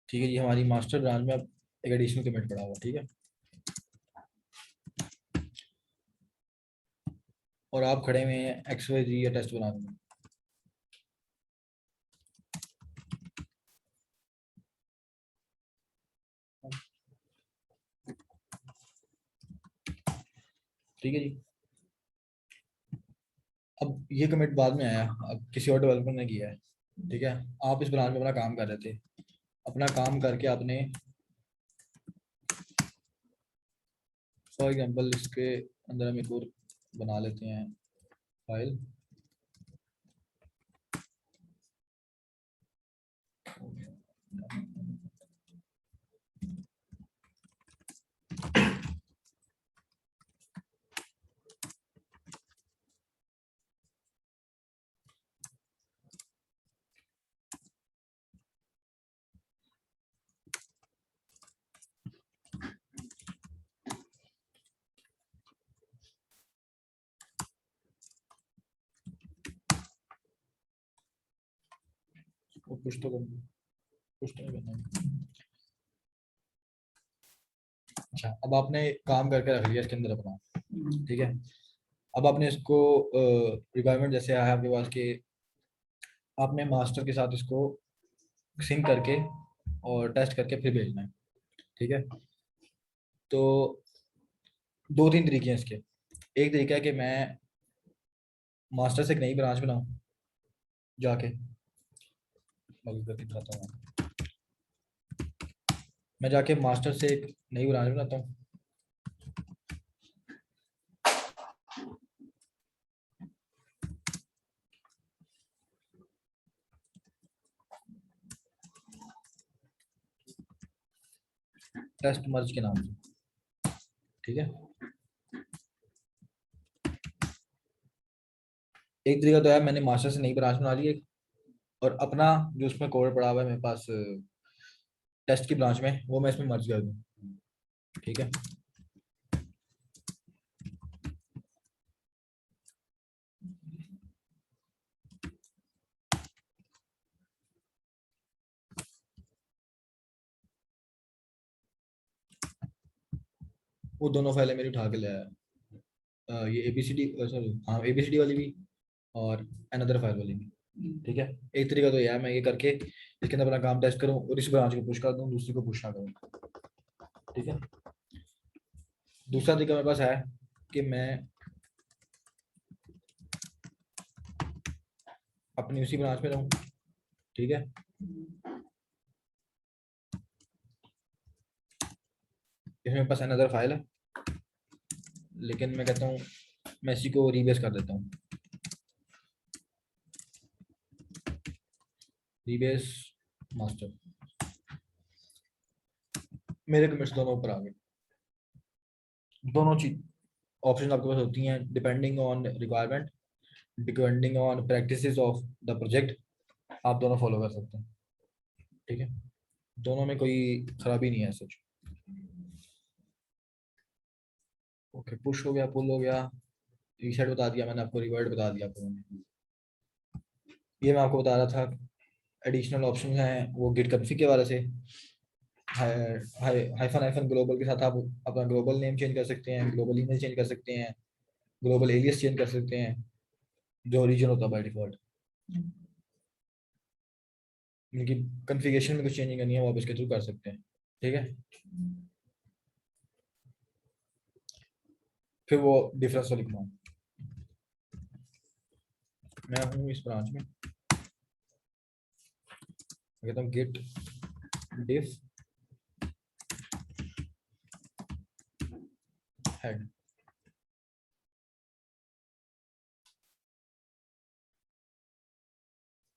ठीक है जी, हमारी मास्टर ब्रांच में अब एक एडिशनल कमेंट पड़ा हुआ। ठीक है, और आप खड़े हुए हैं XYZ या टेस्ट बनाने में। ठीक है जी, अब ये कमिट बाद में आया, अब किसी और डेवलपर ने किया है। ठीक है, आप इस ब्रांच में अपना काम कर रहे थे, अपना काम करके आपने फॉर एग्जांपल इसके अंदर हम एक और बना लेते हैं फाइल। वो पुश तो नहीं करना है। अच्छा, अब आपने काम करके रख लिया इसके अंदर अपना, ठीक है। अब आपने इसको रिक्वायरमेंट जैसे आया आपके पास कि आपने मास्टर के साथ इसको सिंक करके और टेस्ट करके फिर भेजना है, ठीक है। तो दो तीन तरीके हैं इसके। एक तरीका है कि मैं मास्टर से एक नई ब्रांच बनाऊं जाके, बल्कि करके दिखाता हूँ। मैं जाके मास्टर से एक नई ब्रांच बनाता हूँ, टेस्ट मर्ज के नाम से, ठीक है। एक तरीका तो है मैंने मास्टर से नई ब्रांच बना ली एक, और अपना जो उसमें कोड पड़ा हुआ है मेरे पास टेस्ट की ब्रांच में, वो मैं इसमें मर्ज कर दूँ, ठीक है। वो दोनों फाइलें मेरी उठा के ले आया, ये एबीसीडी, सॉरी हाँ एबीसीडी वाली भी और अनदर फाइल वाली भी, ठीक है। एक तरीका तो यह है मैं ये करके इसके अंदर अपना काम टेस्ट करूँ और इस ब्रांच को पुश कर दूँ, दूसरी को पुश ना करूँ, ठीक है। दूसरा तरीका मेरे पास है कि मैं अपनी उसी ब्रांच में रहूँ, ठीक है। इसमें मेरे पास अनदर फाइल है, लेकिन मैं कहता हूँ मैं इसी को रीबेस कर देता हूँ, रीबेस मास्टर। मेरे कमिट्स दोनों ऊपर आ गए। दोनों चीज ऑप्शन आपके पास होती हैं depending on requirement, depending on practices of the project, आप दोनों फॉलो कर सकते हैं, ठीक है। दोनों में कोई खराबी नहीं है सच। ओके, पुश हो गया, पुल हो गया, रीसेट बता दिया मैंने आपको, रिवर्ट बता दिया आपको मैंने। ये मैं आपको बता रहा था एडिशनल ऑप्शन हैं वो गिट कॉन्फ़िग के वाले से, हाइफन हाइफन ग्लोबल के साथ आप अपना ग्लोबल नेम चेंज कर सकते हैं, ग्लोबल ईमेल चेंज कर सकते हैं, ग्लोबल एलियस चेंज कर सकते हैं, जो ओरिजिन होता है बाय डिफॉल्ट। उनकी कॉन्फ़िगरेशन में कुछ चेंजिंग करनी है वो आप इसके थ्रू कर सकते हैं, ठीक है। फिर वो डिफरेंस लिखना है। मैं हूँ इस ब्रांच में, कहता हूँ गेट डिफ हेड,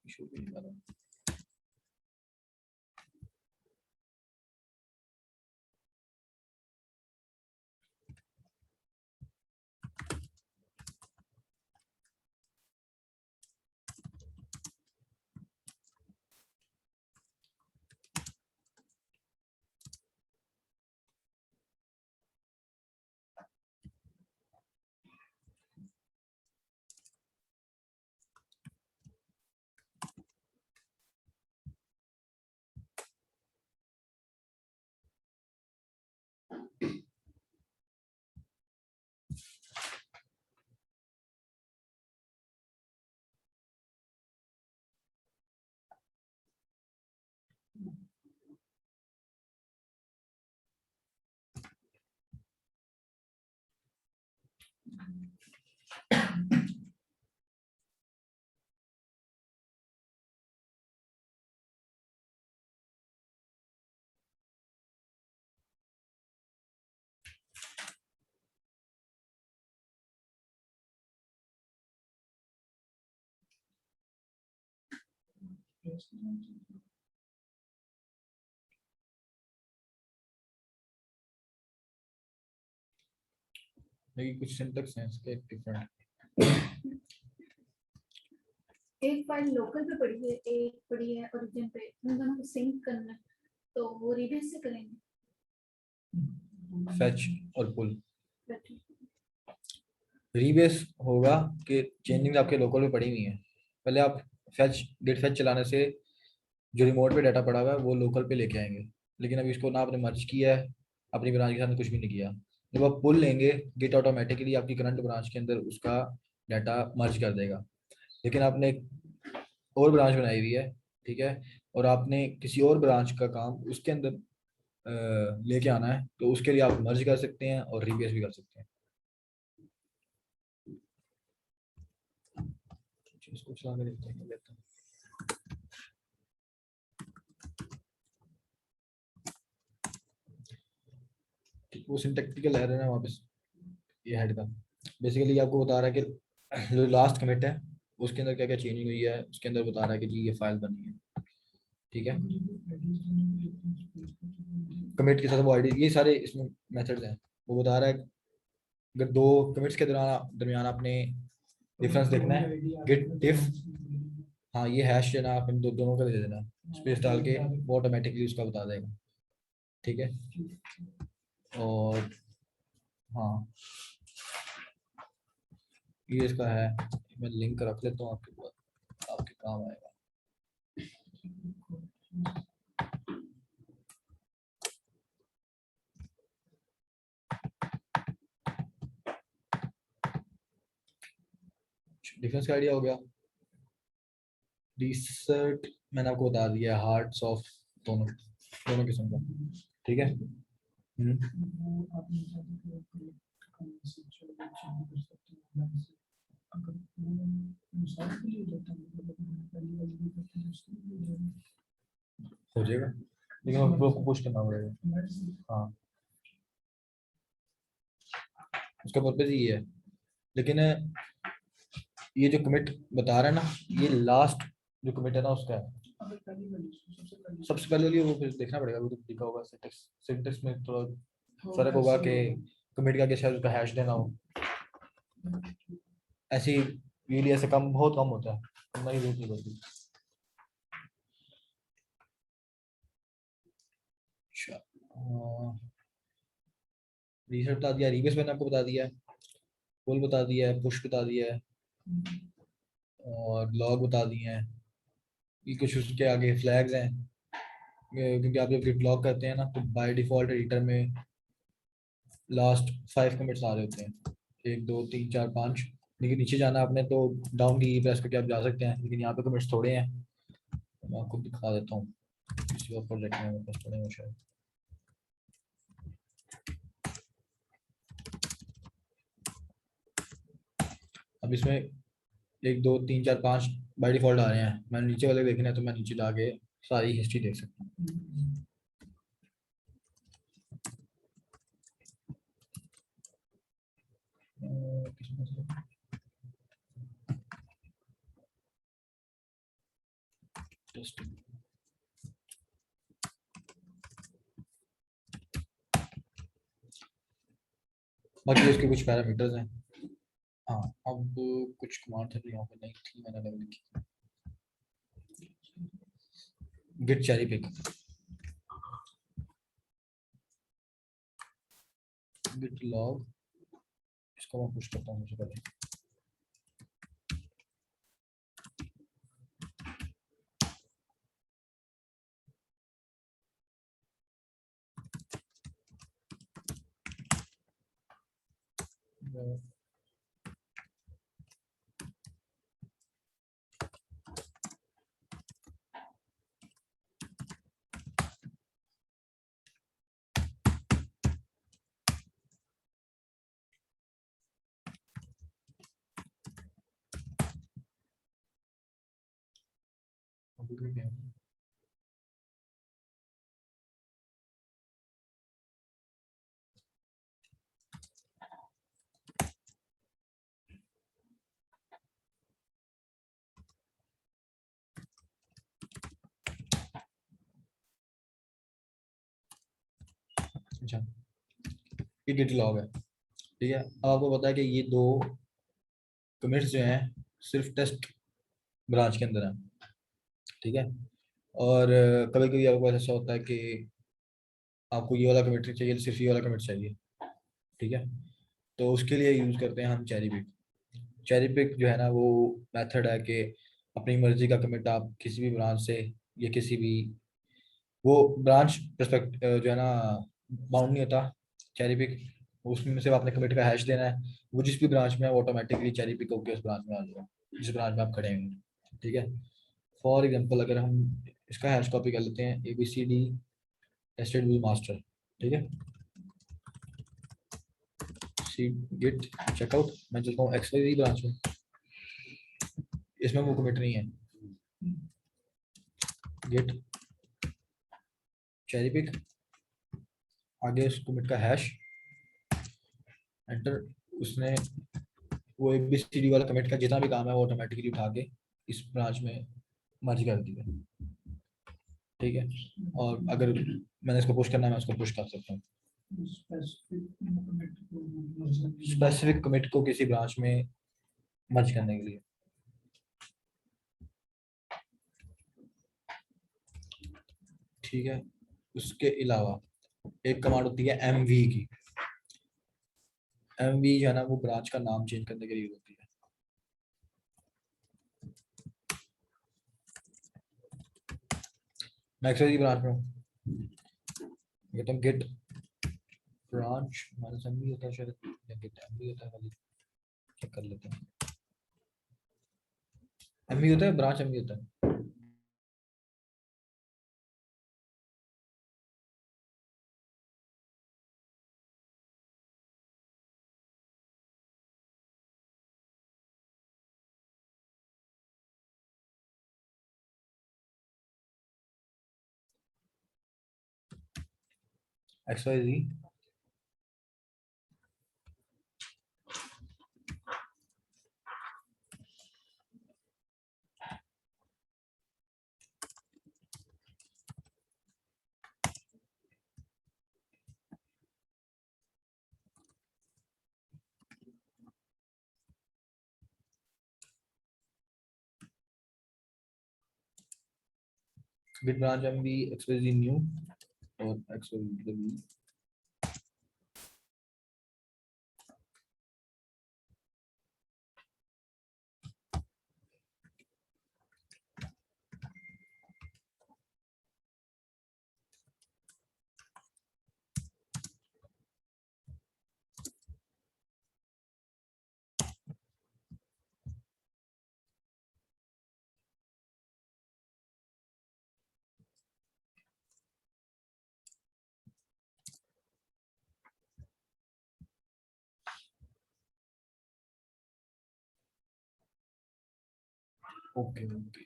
इशू भी नहीं आ रहा। लेकिन कुछ सिंटैक्स हैं इसके डिफरेंट। एक फाइल लोकल पे पड़ी है, एक पड़ी है ओरिजिन पे, उन दोनों को सिंक करना है, तो वो रीबेस से करेंगे। फेच और पुल। But रीबेस होगा कि चेंजिंग आपके लोकल पे पड़ी हुई है, पहले आप फेच गेट फेच चलाने से जो रिमोट पे डाटा पड़ा हुआ है वो लोकल पे लेके आएंगे, लेकिन अभी इसको ना आपने मर्ज किया है अपनी ब्रांच के साथ कुछ भी नहीं किया। जब आप पुल लेंगे गेट ऑटोमेटिकली आपकी करंट ब्रांच के अंदर उसका डाटा मर्ज कर देगा। लेकिन आपने एक और ब्रांच बनाई हुई है, ठीक है, और आपने किसी और ब्रांच का काम उसके अंदर लेके आना है, तो उसके लिए आप मर्ज कर सकते हैं और रीबेस भी कर सकते हैं। इसको चला के देखते हैं, लेते हैं। वो सिंटैक्टिकल एरर है वापस ये हेड का। बेसिकली आपको बता रहा है कि जो लास्ट कमिट है उसके अंदर क्या क्या चेंजिंग हुई है, उसके अंदर बता रहा है कि जी ये फाइल बनी है, ठीक है। कमिट के साथ वो आईडी, ये सारे इसमें मेथड्स हैं। वो बता रहा है अगर दो कमिट्स के दरमियान आपने डिफरेंस देखना है, गेट डिफ, हाँ ये हैश जो है ना आप इन दोनों का दे देना, स्पेस डाल के वो ऑटोमेटिकली उसका बता देगा, ठीक है। और हाँ ये इसका है, मैं लिंक रख लेता हूँ आपके पास, आपके काम आएगा। डिफरेंस का आइडिया हो गया। रिसर्ट मैंने आपको बता दिया, हार्ड सॉफ्ट दोनों दोनों किस्म का, ठीक है। वो आप नहीं चाहते कि आप कहीं से चेंज कर सकते हैं online से। अगर वो इंसान के लिए जाता है, मतलब अपनी पहली वाली भी करते हैं उसके लिए जाना। हो जाएगा, लेकिन आपको पुश करना पड़ेगा। हाँ उसका पर्पज ही ये है, लेकिन ये जो कमिट बता रहा है ना, ये लास्ट जो कमिट है ना उसका है। अगर पहली वाली सबसे पहले लिए वो फिर देखना पड़ेगा, वो तो लिखा होगा सिंटेक्स, सिंटेक्स में थोड़ा हाँ, फर्क होगा ऐसे कि कमिट का शायद उसका हैश देना हो, ऐसी रीली ऐसे कम बहुत कम होता है, करना ही जरूरत नहीं पड़ती। अच्छा रीसेट बता दिया, रीबेस मैंने आपको बता दिया है, पुल बता दिया है, पुश बता दिया है, और लॉग बता दिए हैं। ये कुछ उसके आगे फ्लैग्स हैं, क्योंकि आप जब गिट लॉग करते हैं ना तो बाय डिफॉल्ट एडिटर में लास्ट 5 कमिट्स आ रहे होते हैं, 1 2 3 4 5, लेकिन नीचे जाना आपने तो डाउन की प्रेस करके आप जा सकते हैं, लेकिन यहाँ पे कमिट्स थोड़े हैं, तो मैं आपको दिखा देता हूँ किसी और प्रोजेक्ट में मेरे पास थोड़े हैं शायद। अब इसमें 1 2 3 4 5 बाय डिफॉल्ट आ रहे हैं, मैंने नीचे वाले देखने हैं तो मैं नीचे जाके सारी हिस्ट्री देख सकता हूँ। किसमें से? Just- बाकी उसके कुछ पैरामीटर्स हैं। हाँ अब कुछ कमांड थी यहाँ पे नहीं थी, मैंने अलग लिखी। Git cherry pick, git log, इसको मैं पुश करता हूँ सबसे पहले। अभी भी क्या है? अच्छा ये गिट लॉग है, ठीक है, अब आपको पता है कि ये दो कमिट्स जो हैं सिर्फ टेस्ट ब्रांच के अंदर हैं, ठीक है। और कभी कभी आपको ऐसा होता है कि आपको ये वाला कमिट नहीं चाहिए, सिर्फ ये वाला कमिट चाहिए, ठीक है। तो उसके लिए यूज़ करते हैं हम चेरी पिक। चेरी पिक जो है ना वो मेथड है कि अपनी मर्जी का कमिट आप किसी भी ब्रांच से या किसी भी, वो ब्रांच परस्पेक्ट जो है ना बाउंड नहीं होता चेरी पिक, उसमें सिर्फ आपने कमिट का हैश देना है, वो जिस भी ब्रांच में है वो ऑटोमेटिकली चेरी पिक होकर उस ब्रांच में आ जाएगा जिस ब्रांच में आप खड़े हैं, ठीक है। फॉर एग्जांपल अगर हम इसका हैश कॉपी कर लेते हैं ABCD टेस्टेड विद मास्टर, ठीक है। सी गिट चेकआउट, मैं चलता हूँ XYZ ब्रांच में, इसमें वो कमिट नहीं है, गेट चेरी पिक, आगे उस कमिट का हैश एंटर, उसने वो ABCD वाला कमिट का जितना भी काम है वो ऑटोमेटिकली उठा के इस ब्रांच में मर्ज कर दिया, ठीक है। और अगर मैंने इसको पुश करना है मैं इसको पुश कर सकता हूँ स्पेसिफिक कमिट को किसी ब्रांच में मर्ज करने के लिए, ठीक है। उसके अलावा एक कमांड होती है MV की, MV जो है ना वो ब्रांच का नाम चेंज करने के लिए होती है, मैं XYZ ब्रांच में हूँ, ये तो गेट ब्रांच माइनस MV होता है शायद, या गेट MV होता है, वाली चेक कर लेते हैं। MV होता है, ब्रांच MV होता है। XYZ bit branch MV XYZ new और XYZ ओके ओके।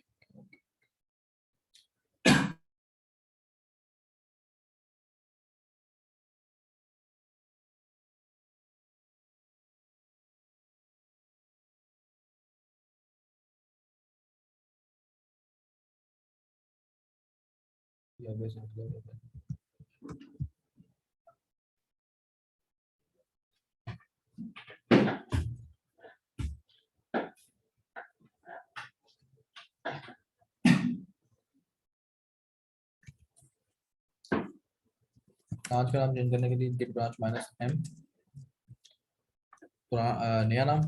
या वैसे मतलब ब्रांच का नाम चेंज करने के लिए गेट ब्रांच माइनस M, नया नाम,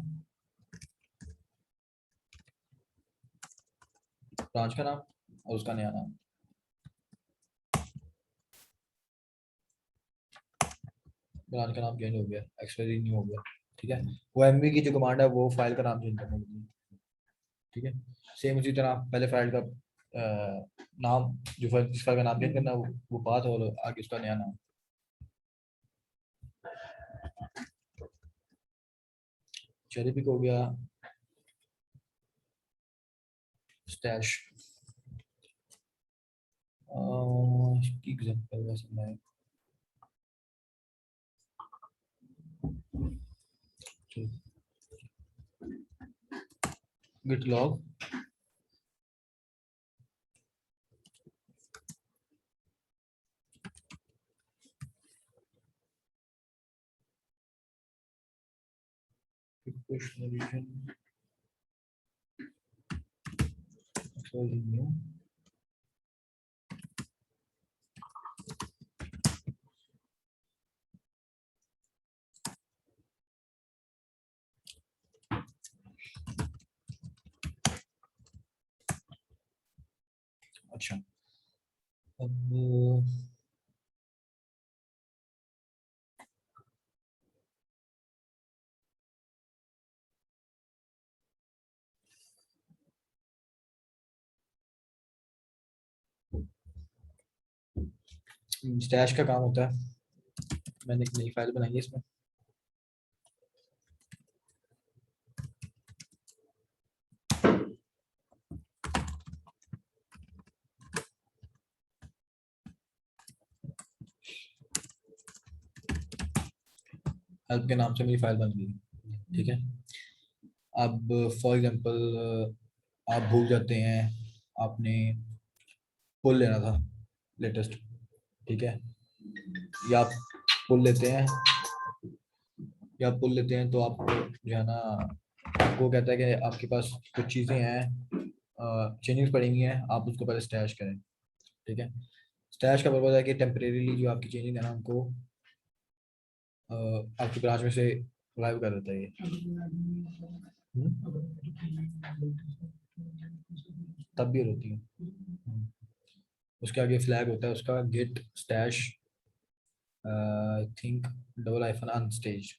ब्रांच का नाम और उसका नया नाम, ब्रांच का नाम चेंज हो गया, XYZ न्यू हो गया, ठीक है। वो MV की जो कमांड है वो फाइल का नाम चेंज करने के लिए, ठीक है। सेम उसी तरह पहले फाइल का नाम, जो फाइल जिस फाइल का नाम चेंज करना है वो पाथ और आगे उसका नया नाम, चेरी पिक हो गया, स्टैश इसकी एग्जांपल वैसे मैं git log push narration. So new. अच्छा अब स्टैश का काम होता है, मैंने एक नई फाइल बनाई है इसमें। हेल्प के नाम से मेरी फाइल बन गई, ठीक है। अब फॉर एग्जांपल आप भूल जाते हैं, आपने पुल लेना था लेटेस्ट, ठीक है, या आप पुल लेते हैं तो आप जो है ना, आपको कहता है कि आपके पास कुछ चीज़ें हैं, चेंजेस पड़ी हुई हैं, आप उसको पहले स्टैश करें, ठीक है। स्टैश का पर्पज है कि टेम्परेरीली जो आपकी चेंजिंग है ना, उनको आपकी ब्रांच में से लाइव कर देता है ये। तब भी होती है, उसके आगे फ्लैग होता है उसका, गेट स्टैश थिंक डबल - अनस्टेज,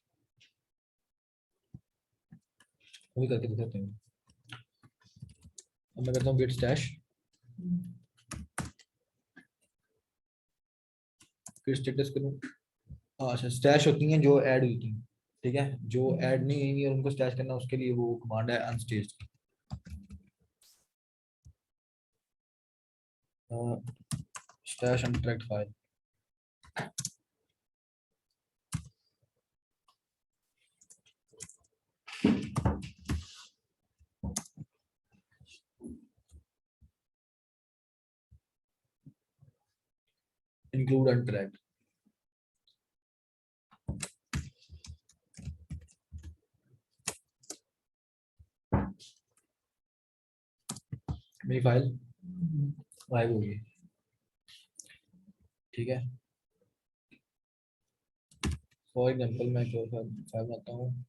वो भी करके दिखाते हैं। अब मैं करता हूँ गेट स्टैश, फिर स्टेटस करूँ। अच्छा, स्टैश होती हैं जो ऐड हुई थी, ठीक है, जो ऐड नहीं हुई और उनको स्टैश करना, उसके लिए वो कमांड है अनस्टेज। स्टैश अनट्रैक्ड फाइल, इंक्लूड अनट्रैक्ड, मेरी फाइल लाइव होगी, ठीक है। फॉर एग्जांपल मैं एक फाइल बनाता हूँ,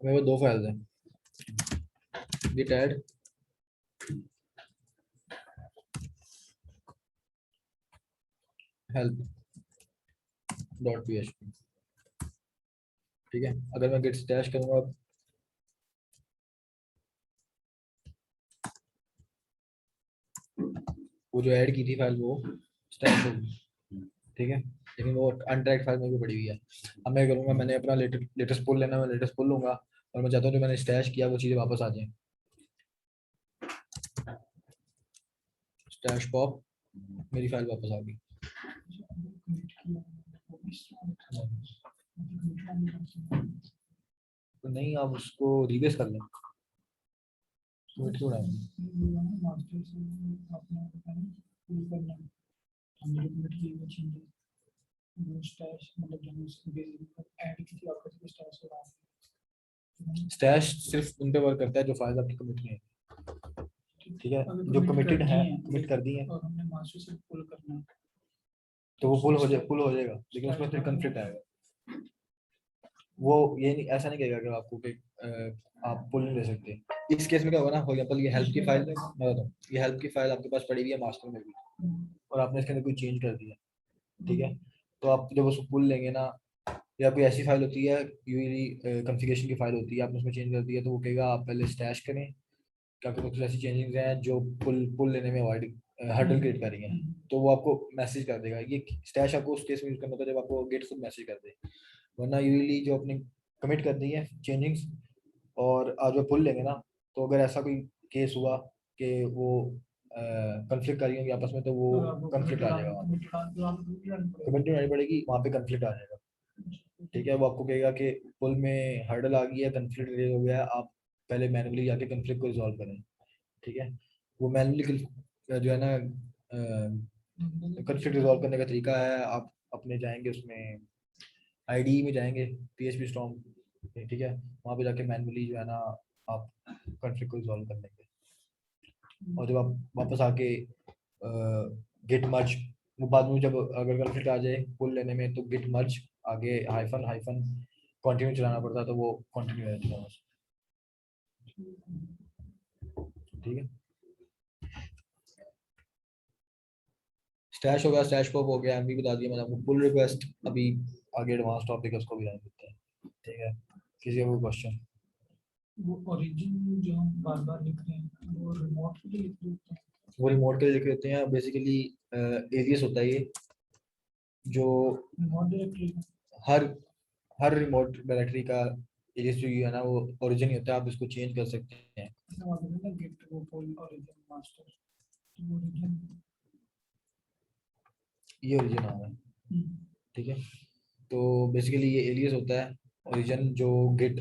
मेरे पास दो फाइल्स हैं, git add help.php, ठीक है। अगर मैं git stash करूंगा, वो जो ऐड की थी फाइल वो स्टैश होगी, ठीक है, लेकिन वो अनट्रैक्ड फाइल में भी पड़ी हुई है। अब मैं करूंगा, मैंने अपना लेटेस्ट पुल लेना, मैं लेटेस्ट पुल लूंगा और मैं चाहता हूँ जो मैंने स्टैश किया वो चीज़ें वापस आ जाएं। स्टैश पॉप, मेरी फाइल वापस आ गई। तो नहीं, आप उसको रिवेस कर लें, क्यों रहा स्टैश सिर्फ उन पे वर्क करता है जो फाइल आपकी कमिट नहीं है, ठीक है, जो कमिटेड है, कमिट कर दी है, और हमने मास्टर से पुल करना है, तो वो पुल हो जाएगा, लेकिन उसमें फिर कॉन्फ्लिक्ट आएगा। वो ये नहीं, ऐसा नहीं कहेगा कि आपको कि आप पुल नहीं ले सकते। इस केस में क्या होगा ना, फॉर एग्जांपल ये हेल्प की फाइल, मैं बताता हूँ, ये हेल्प की फाइल आपके पास पड़ी हुई है मास्टर में भी, और आपने इसके अंदर कोई चेंज कर दिया, ठीक है, तो आप जब उसको पुल लेंगे ना, या कोई ऐसी फाइल होती है, यूजली कॉन्फ़िगरेशन की फाइल होती है, आपने उसमें चेंज कर दिया, तो वो कहेगा आप पहले स्टैश करें, क्योंकि कुछ ऐसी चेंजेस हैं जो पुल लेने में अवॉइड हर्डल क्रिएट कर रही हैं, तो वो आपको मैसेज कर देगा। ये स्टैश आपको उस केस में यूज करना होता है जब आपको गेट खुद मैसेज कर दे, वरना यूजली जो अपने कमिट कर दी है चेंजिंग्स और आज वो पुल लेंगे ना, तो अगर ऐसा कोई केस हुआ कि वो कन्फ्लिक्ट कर रही होंगी आपस में, तो वो कन्फ्लिक्ट आ जाएगा, वहाँ पे कमिट बनानी पड़ेगी, वहाँ पे कन्फ्लिक्ट आ जाएगा, ठीक है। वो आपको कहेगा कि पुल में हर्डल आ गया, कन्फ्लिक्ट रेज हो गया, आप पहले मैनुअली जाके कन्फ्लिक्ट को रिजॉल्व करें, ठीक है। वो मैनुअली जो है ना कन्फ्लिक्ट रिजॉल्व करने का तरीका है, आप अपने जाएंगे उसमें आईडी में जाएंगे, PHP स्टॉर्म, ठीक है, वहाँ पे जाके मैनुअली जो है ना आप कन्फ्लिक्ट को रिजॉल्व कर लेंगे। और जब आप वापस आके गिट मर्ज, वो बाद में जब अगर कन्फ्लिक्ट आ जाए पुल लेने में तो गिट मर्ज आगे हाइफन हाइफन कंटिन्यू चलाना पड़ता है, तो वो कंटिन्यू रहता है बस, ठीक है। स्टैश हो गया, स्टैश पॉप हो गया, एमवी बता दिया मैंने आपको। पुल रिक्वेस्ट अभी आगे एडवांस टॉपिक है, उसको भी जान देते हैं, ठीक है। किसी का कोई क्वेश्चन? वो ओरिजिन जो हम बार बार लिख रहे हैं वो रिमोट के लिए लिख रहे होते हैं। वो रिमोट के लिए लिख देते हैं, बेसिकली एलियस होता है ये, जो रिमोट डायरेक्टरी हर हर रिमोट डायरेक्टरी का एलियस जो है ना वो ओरिजिन ही होता है, आप इसको चेंज कर सकते हैं। ना गिट वो फुल ओरिजिन मास्टर ओरिजिन ये ओरिजिन नाम है, ठीक है। तो बेसिकली ये एलियस होता है ओरिजिन, जो गिट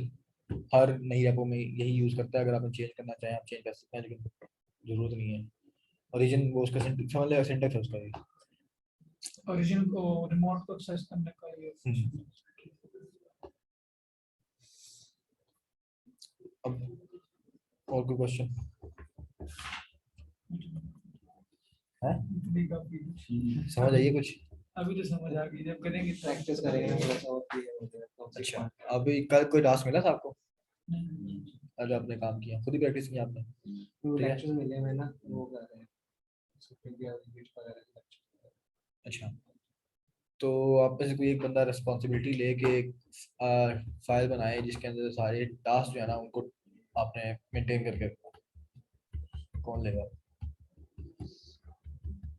हर नई रेपो में यही यूज करता है। अगर आप चेंज करना चाहें आप चेंज कर सकते हैं, लेकिन जरूरत नहीं है। ओरिजिन वो उसका समझ लेगा, सिंटैक्स है उसका ये। ओरिजिन को रिमोट को एक्सेस करने का ये अब और कोई क्वेश्चन है? समझ आइए कुछ? अभी तो समझ आ गई, जब करेंगे प्रैक्टिस करेंगे थोड़ा सा और clear हो जाएगा। अच्छा, अभी कल कोई टास्क मिला था आपको? नहीं। अरे आपने काम किया, खुद ही प्रैक्टिस की आपने? तो लेक्चर मिले हुए ना, वो कर रहे हैं अच्छा, तो आप में से कोई एक बंदा रिस्पॉन्सिबिलिटी लेके एक फाइल बनाए जिसके अंदर सारे टास्क जो है ना उनको आपने मेंटेन करके रखना। कौन लेगा?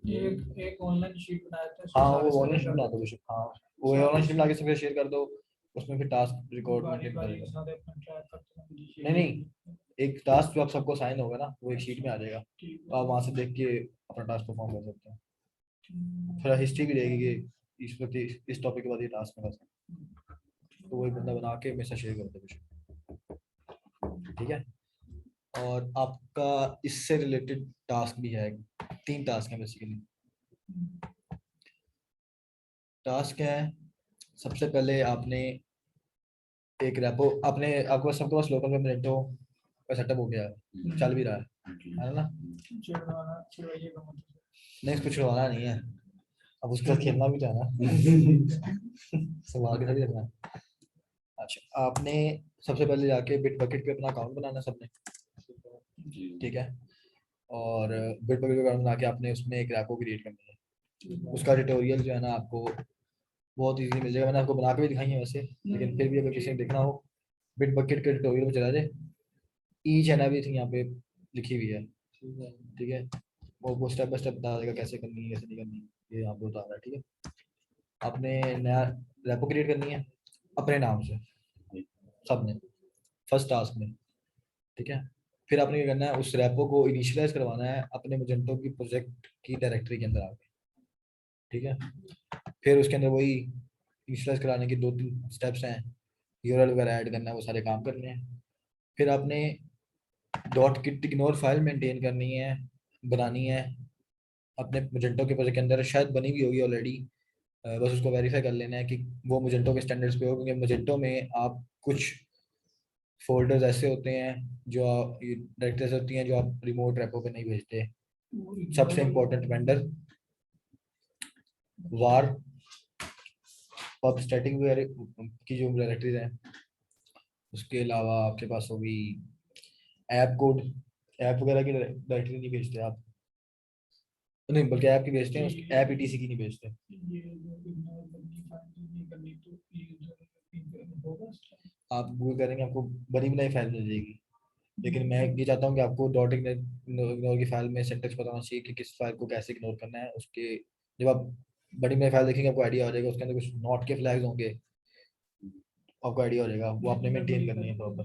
एक एक ऑनलाइन शीट बनाया था, हाँ वो ऑनलाइन शीट बना दो बेशक, हाँ वो ऑनलाइन शीट बना के सबके शेयर कर दो, उसमें फिर टास्क रिकॉर्ड मेंटेन करेगा। नहीं नहीं, एक टास्क जो आप सबको साइन होगा ना वो एक शीट में आ जाएगा, तो आप वहाँ से देख के अपना टास्क परफॉर्म कर सकते हैं। थोड़ा हिस्ट्री भी रहेगी कि इस वक्त इस टॉपिक के बाद ये टास्क में था, तो वही बंदा बना के मेरे साथ शेयर कर दो बेशक, ठीक है। और आपका इससे रिलेटेड टास्क भी है, 3 टास्क हैं बेसिकली। टास्क है, सबसे पहले आपने एक रेपो, आपने आपको सबके पास लोकल में मिनटो का सेटअप हो गया है, चल भी रहा है ना? नहीं इसको छुड़वाना नहीं है, अब उसके साथ खेलना भी तो है ना। सवाल के साथ ही रखना है। अच्छा, आपने सबसे पहले जाके बिट बकेट पे अपना अकाउंट बनाना सबने, ठीक है। और बिट बकेट पे अकाउंट बना के आपने उसमें एक रैपो क्रिएट करनी है। उसका ट्यूटोरियल जो है ना आपको बहुत इजीली मिल जाएगा, मैंने आपको बना के भी दिखाई है वैसे, लेकिन फिर भी अगर किसी ने देखना हो बिट बकेट के ट्यूटोरियल में चला जाए, ईच एंड एवरीथिंग यहाँ पे लिखी हुई है, ठीक है। वो स्टेप बाय स्टेप बता देगा कैसे करनी है कैसे नहीं करनी है, ये यहाँ पे बता रहा है, ठीक है। आपने नया रेपो क्रिएट करनी है अपने नाम से सबने, फर्स्ट टास्क में, ठीक है। फिर आपने क्या करना है, उस रेपो को इनिशियलाइज करवाना है अपने मजेंटो की प्रोजेक्ट की डायरेक्टरी के अंदर आके, ठीक है। फिर उसके अंदर वही इनिशियलाइज कराने के 2-3 स्टेप्स हैं, यूआरएल वगैरह ऐड करना है, वो सारे काम करने हैं। फिर आपने dot kit ignore file maintain करनी है, बनानी है अपने मजेंटो के प्रोजेक्ट के अंदर, शायद बनी भी होगी ऑलरेडी, बस उसको वेरीफाई कर लेना है कि वो मजेंटो के स्टैंडर्ड्स पे हो, क्योंकि मजेंटो में आप कुछ फोल्डर्स ऐसे होते हैं जो डायरेक्टरीज होती हैं जो आप रिमोट रेपो पे नहीं भेजते। सबसे इम्पोर्टेंट वेंडर वार पब स्टैटिक वगैरह की जो डायरेक्टरीज हैं, उसके अलावा आपके पास होगी ऐप कोड, ऐप वगैरह की डायरेक्टरी नहीं भेजते आप, नहीं बल्कि ऐप की भेजते हैं, उसकी ऐप ईटीसी की नहीं भेजते। आप गूगल करेंगे आपको बनी बनाई फाइल मिल जाएगी, लेकिन मैं ये चाहता हूँ कि आपको डॉट इग्नोर की फाइल में सिंटैक्स पता होना चाहिए कि किस फाइल को कैसे इग्नोर करना है। उसके जब आप बड़ी बनाई फाइल देखेंगे आपको आइडिया हो जाएगा, उसके अंदर कुछ नॉट के फ्लैग्स होंगे, आपको आइडिया हो जाएगा, वो आपने मेंटेन करनी है प्रॉपर।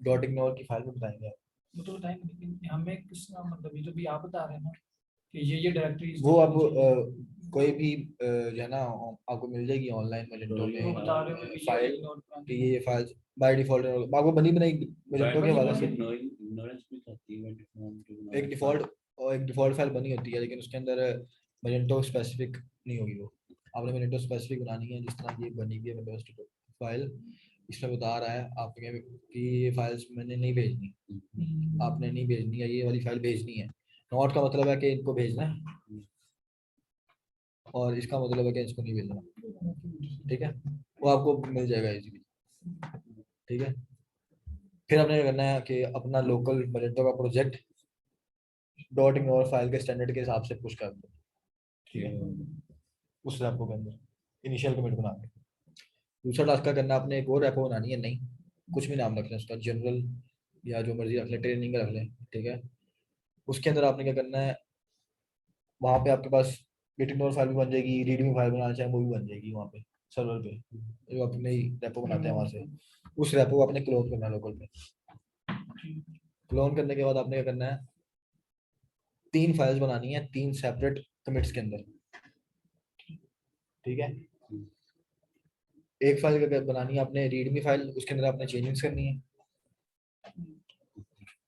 डॉट इग्नोर की फाइल में बताएंगे आप। वो तो बताएंगे, लेकिन हमें किस मतलब ये जो भी आप बता रहे हैं ना कि ये डायरेक्टरीज वो अब कोई भी जो है ना आपको मिल जाएगी ऑनलाइन मजेंटो वो में बता रहे हो कि फाइल ignore कि ये फाइल्स बाय डिफॉल्ट आपको बनी बनाई मजेंटो के हवाले से ignorance भी करती है default एक डिफॉल्ट फाइल बनी होती है, लेकिन उसके अंदर मजेंटो स्पेसिफिक नहीं होगी वो। आपने मजेंटो स्पेसिफिक बनानी है, जिस तरह ये बनी हुई है विंडोज फाइल, इसमें बता रहा है आपके कि ये फाइल्स मैंने नहीं भेजनी, आपने नहीं भेजनी है, ये वाली फाइल भेजनी है। नॉट का मतलब है कि इनको भेजना है, और इसका मतलब है कि इसको नहीं भेजना। ठीक है, वो आपको मिल जाएगा इजीली। ठीक है, फिर आपने क्या करना है कि अपना लोकल मजेंटो का प्रोजेक्ट डॉट इग्नोर फाइल के स्टैंडर्ड के हिसाब से पुश कर दो। ठीक है, उस रैपो के अंदर इनिशियल कमिट बना के दूसरा टास्क का करना है, आपने एक और रैपो बनानी है, नहीं कुछ भी नाम रख लें उसका, जनरल या जो मर्जी रख लें, ट्रेनिंग रख लें। ठीक है, उसके अंदर आपने क्या करना है, वहाँ पे आपके पास गेट इग्नोर फाइल भी बन जाएगी, रीडिंग फाइल बनाना चाहे वो भी बन जाएगी वहाँ पे सर्वर पे, जो अपने ही रेपो बनाते हैं वहाँ से। उस रेपो को आपने क्लोन करना है लोकल पे। क्लोन करने के बाद आपने क्या करना है, 3 फाइल्स बनानी है 3 सेपरेट कमिट्स के अंदर। ठीक है, एक फाइल का बनानी है आपने रीडमी फाइल, उसके अंदर आपने चेंजिंग्स करनी है,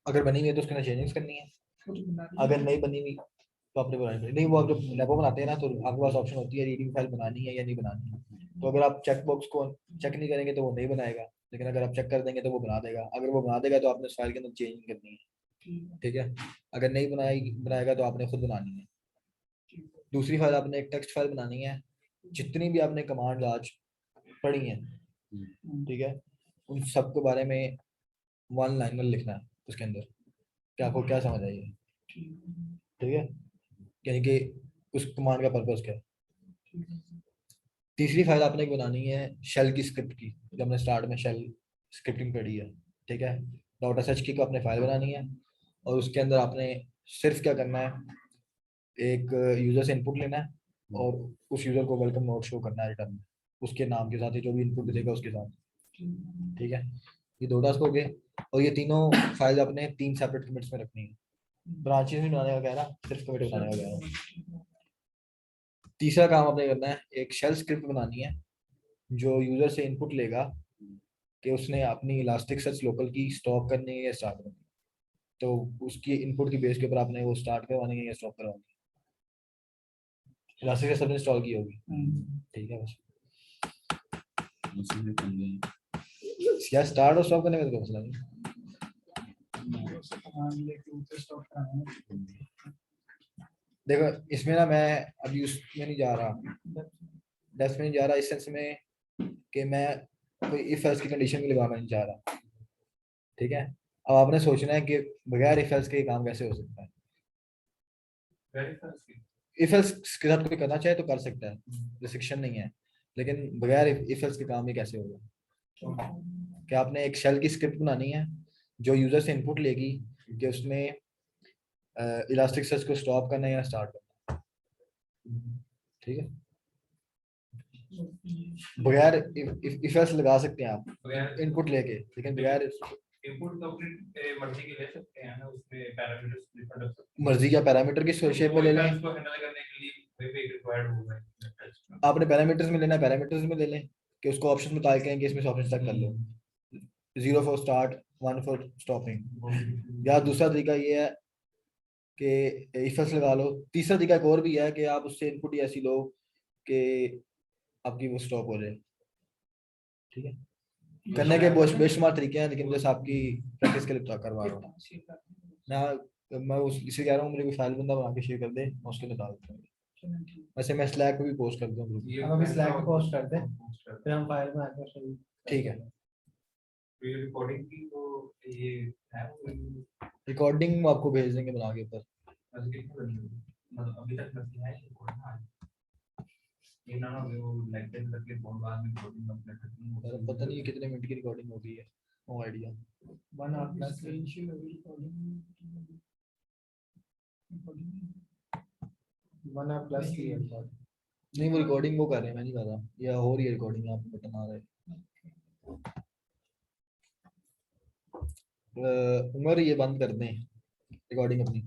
अगर बनी हुई है तो उसके अंदर चेंजिंग्स करनी है, अगर नहीं बनी हुई तो आपने बनानी पड़ेगी। नहीं, वो आप जब रेपो बनाते हैं ना तो आपके पास ऑप्शन होती है रीडिंग फाइल बनानी है या नहीं बनानी है, तो अगर आप चेक बॉक्स को चेक नहीं करेंगे तो वो नहीं बनाएगा, लेकिन अगर आप चेक कर देंगे तो वो बना देगा। अगर वो बना देगा तो आपने उस फाइल के अंदर चेंज करनी है। ठीक है, अगर नहीं बनाएगा तो आपने खुद बनानी है। दूसरी फाइल आपने एक टेक्स्ट फाइल बनानी है, जितनी भी आपने कमांड आज पढ़ी हैं, ठीक है, उन सब के बारे में 1 लाइनर लिखना है उसके अंदर कि आपको क्या समझ आई है। ठीक है, यानी कि उस कमांड का पर्पस क्या है। तीसरी फाइल आपने एक बनानी है शेल की स्क्रिप्ट की, जो हमने स्टार्ट में शेल स्क्रिप्टिंग पढ़ी है। ठीक है, डॉट sh की को आपने फाइल बनानी है, और उसके अंदर आपने सिर्फ क्या करना है, एक यूजर से इनपुट लेना है और उस यूजर को वेलकम नोट शो करना है रिटर्न में, उसके नाम के साथ ही जो भी इनपुट देगा उसके साथ। ठीक है, ये 2 टास्क हो गए, और ये तीनों फाइल आपने 3 सेपरेट कमिट्स में रखनी है। ब्रांचेस नहीं बनाने का कह रहा, सिर्फ कमिट बनाने का कह रहा। तीसरा काम आपने करना है, एक शेल स्क्रिप्ट बनानी है जो यूजर से इनपुट लेगा कि उसने अपनी इलास्टिक सर्च लोकल की स्टॉप करनी है या स्टार्ट करनी है, तो उसकी इनपुट की बेस के ऊपर आपने वो स्टार्ट करवानी है या स्टॉप करवानी है। इलास्टिक सर्च इंस्टॉल की होगी। ठीक है, बस उसमें बन गई या स्टार्ट और स्टॉप करने में तो कोई मसला नहीं। देखो इसमें ना मैं अभी उसमें नहीं जा रहा, डेप्थ में नहीं जा रहा, इस सेंस में कि मैं कोई इफ एल्स की कंडीशन में लगाना नहीं चाह रहा। ठीक है, अब आपने सोचना है कि बगैर इफ एल्स के काम कैसे हो सकता है। इफ एल्स के साथ कोई करना चाहे तो कर सकता है, रिस्ट्रिक्शन नहीं है, लेकिन बगैर इफ एल्स के काम ही कैसे होगा। कि आपने एक शेल की स्क्रिप्ट बनानी है जो यूजर से इनपुट लेगी कि उसने इलास्टिक सर्च को स्टॉप करना है या स्टार्ट करना है। ठीक है, बगैर इफ एल्स लगा सकते हैं आप इनपुट लेके, लेकिन बगैर इनपुट तो अपनी मर्जी के ले सकते हैं ना, उसमें पैरामीटर्स डिफरेंट हो सकते हैं। मर्जी का पैरामीटर की शेप में ले लें, उसको हैंडल करने के लिए कोई भी रिक्वायर्ड होगा। आपने पैरामीटर्स में लेना है पैरामीटर्स में ले लें कि उसको ऑप्शन बता के कि इसमें से ऑप्शन तक कर लो, 0 फॉर स्टार्ट 1 फॉर स्टॉपिंग। या दूसरा तरीका ये है कि इफ एल्स लगा लो। तीसरा तरीका एक और भी है कि आप उससे इनपुट ही ऐसी लो कि आपकी वो स्टॉप हो जाए। ठीक है, करने के बेशुमार तरीके हैं, लेकिन जैसे आपकी प्रैक्टिस के लिए तो करवा रहा हूँ मैं उस इसे कह रहा हूँ, मुझे कोई फाइल बंदा बना के शेयर कर दे, मैं उसके लिए डाल देता हूँ। वैसे मैं स्लैक पे भी पोस्ट कर दूँ ग्रुप। हम अभी स्लैक पे पोस्ट कर दें, फिर हम फाइल में आके शुरू। ठीक है, रिकॉर्डिंग की तो ये है रिकॉर्डिंग आपको भेज देंगे बना के ऊपर। मतलब अभी तक नहीं है ये ना वो लेक्चर करके बहुत बाद में रिकॉर्डिंग कंप्लीट करनी है। पता नहीं कितने मिनट की रिकॉर्डिंग हो गई है, no idea. 1 hour plus one hour plus की है रिकॉर्ड। नहीं वो रिकॉर्डिंग वो कर रहे हैं, मैं नहीं कर रहा, या हो रही है रिकॉर्डिंग, आपको बटन आ रहा है। उमर ये बंद कर दें रिकॉर्डिंग अपनी।